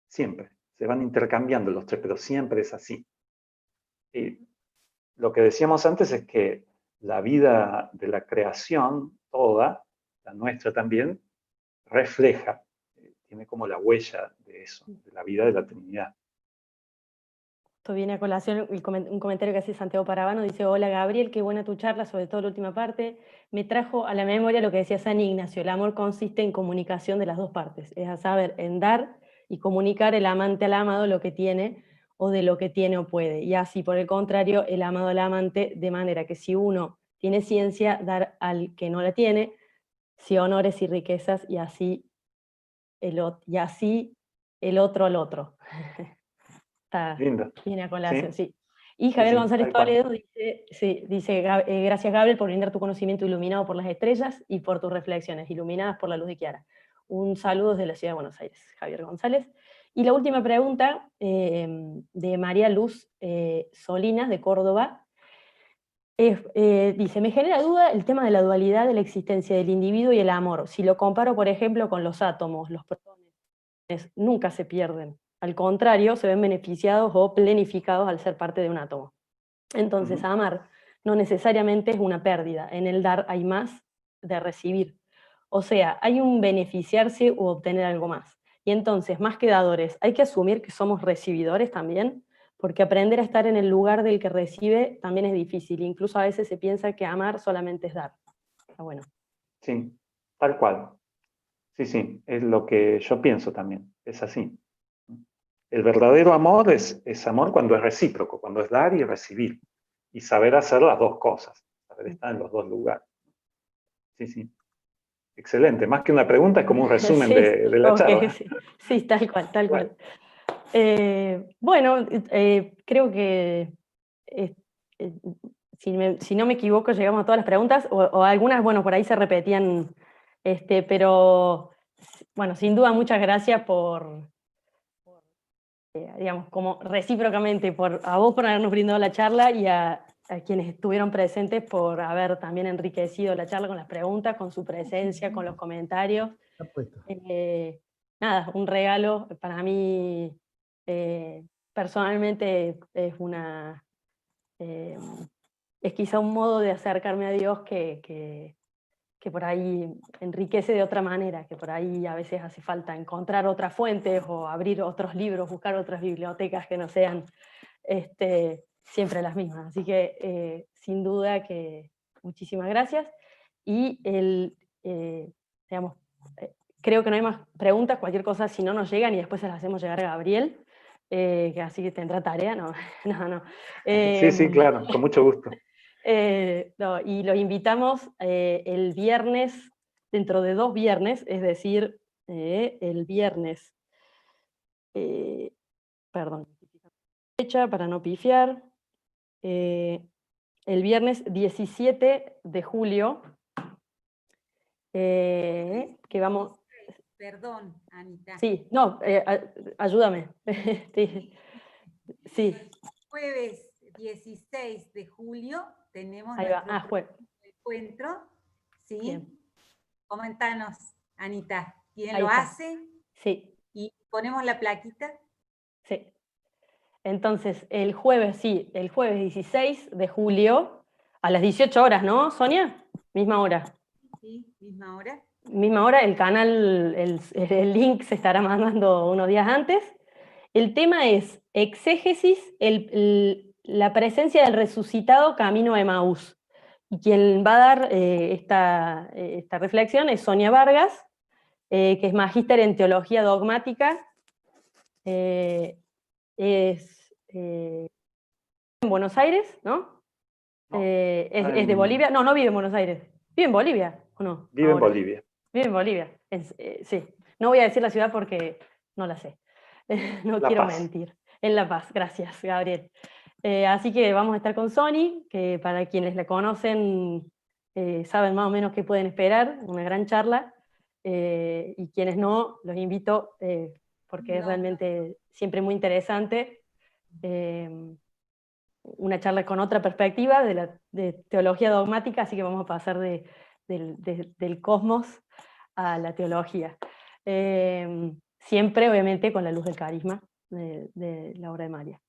Siempre, se van intercambiando los tres, pero siempre es así. Y lo que decíamos antes es que la vida de la creación, toda, la nuestra también, refleja, tiene como la huella de eso, de la vida de la Trinidad. Esto viene a colación un comentario que hace Santiago Paravano, dice: hola Gabriel, qué buena tu charla, sobre todo la última parte. Me trajo a la memoria lo que decía San Ignacio: el amor consiste en comunicación de las dos partes, es a saber, en dar y comunicar el amante al amado lo que tiene o de lo que tiene o puede. Y así, por el contrario, el amado al amante, de manera que si uno tiene ciencia, dar al que no la tiene, si honores y riquezas, y así el otro al otro. Está, Lindo. viene a colación, Sí, sí. Y sí, Javier sí, González tal cual. Toledo dice, sí, dice gracias Gabriel por brindar tu conocimiento iluminado por las estrellas y por tus reflexiones, iluminadas por la luz de Kiara. Un saludo desde la ciudad de Buenos Aires, Javier González. Y la última pregunta, de María Luz Solinas, de Córdoba, dice: me genera duda el tema de la dualidad de la existencia del individuo y el amor. Si lo comparo, por ejemplo, con los átomos, los protones nunca se pierden. Al contrario, se ven beneficiados o plenificados al ser parte de un átomo. Entonces, amar no necesariamente es una pérdida. En el dar hay más de recibir. O sea, hay un beneficiarse u obtener algo más. Y entonces, más que dadores, hay que asumir que somos recibidores también, porque aprender a estar en el lugar del que recibe también es difícil. Incluso a veces se piensa que amar solamente es dar. Está bueno. Sí, tal cual. Sí, sí, es lo que yo pienso también, es así. El verdadero amor es amor cuando es recíproco, cuando es dar y recibir, y saber hacer las dos cosas, saber estar en los dos lugares. Sí, sí. Excelente, más que una pregunta es como un resumen Sí, de la okay, charla. sí, sí, tal cual, tal Bueno, cual. Bueno, creo que eh, si no me equivoco, llegamos a todas las preguntas, o algunas, bueno, por ahí se repetían, pero bueno, sin duda muchas gracias digamos, como recíprocamente, a vos por habernos brindado la charla y a quienes estuvieron presentes por haber también enriquecido la charla con las preguntas, con su presencia, con los comentarios. Está puesto. Nada, un regalo para mí, personalmente es quizá un modo de acercarme a Dios que por ahí enriquece de otra manera, que por ahí a veces hace falta encontrar otras fuentes o abrir otros libros, buscar otras bibliotecas que no sean siempre las mismas. Así que sin duda que muchísimas gracias. Y digamos, creo que no hay más preguntas, cualquier cosa si no nos llegan y después se las hacemos llegar a Gabriel, que así que tendrá tarea, no, no, no. sí, sí, claro, con mucho gusto. No, y los invitamos el viernes, dentro de 2 viernes, es decir, el viernes perdón, fecha para no pifiar, el viernes 17 de julio, que vamos... Perdón, Anita. Sí, no, ayúdame. Sí. Jueves 16 de julio tenemos Ahí va. nuestro encuentro. ¿Sí? Bien. Comentanos, Anita, ¿quién Ahí lo está. hace? Sí. Y ponemos la plaquita. Sí. Entonces, el jueves 16 de julio, a las 18 horas, ¿no, Sonia? Misma hora. Sí, misma hora. Misma hora, el canal, el link se estará mandando unos días antes. El tema es exégesis, la presencia del resucitado camino a Emaús. Y quien va a dar esta reflexión es Sonia Vargas, que es magíster en teología dogmática. Es en Buenos Aires, ¿no? No, Es de Bolivia. No, no vive en Buenos Aires. ¿Vive en Bolivia o no? Vive Ahora. en Bolivia. Vive en Bolivia. Sí. No voy a decir la ciudad porque no la sé. No La quiero Paz. mentir. En La Paz, gracias, Gabriel. Así que vamos a estar con Sony, que para quienes la conocen saben más o menos qué pueden esperar, una gran charla. Y quienes no, los invito porque es realmente siempre muy interesante. Una charla con otra perspectiva de teología dogmática, así que vamos a pasar del cosmos a la teología. Siempre, obviamente, con la luz del carisma de la obra de María.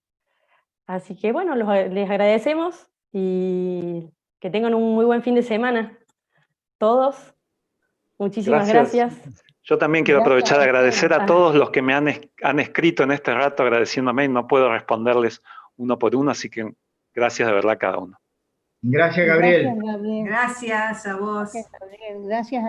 Así que, bueno, les agradecemos y que tengan un muy buen fin de semana. Todos, muchísimas gracias. Yo también quiero aprovechar de agradecer a todos los que me han escrito en este rato agradeciéndome, y no puedo responderles uno por uno, así que gracias de verdad a cada uno. Gracias, Gabriel. Gracias, Gabriel. Gracias a vos. Gracias, Gabriel. Gracias,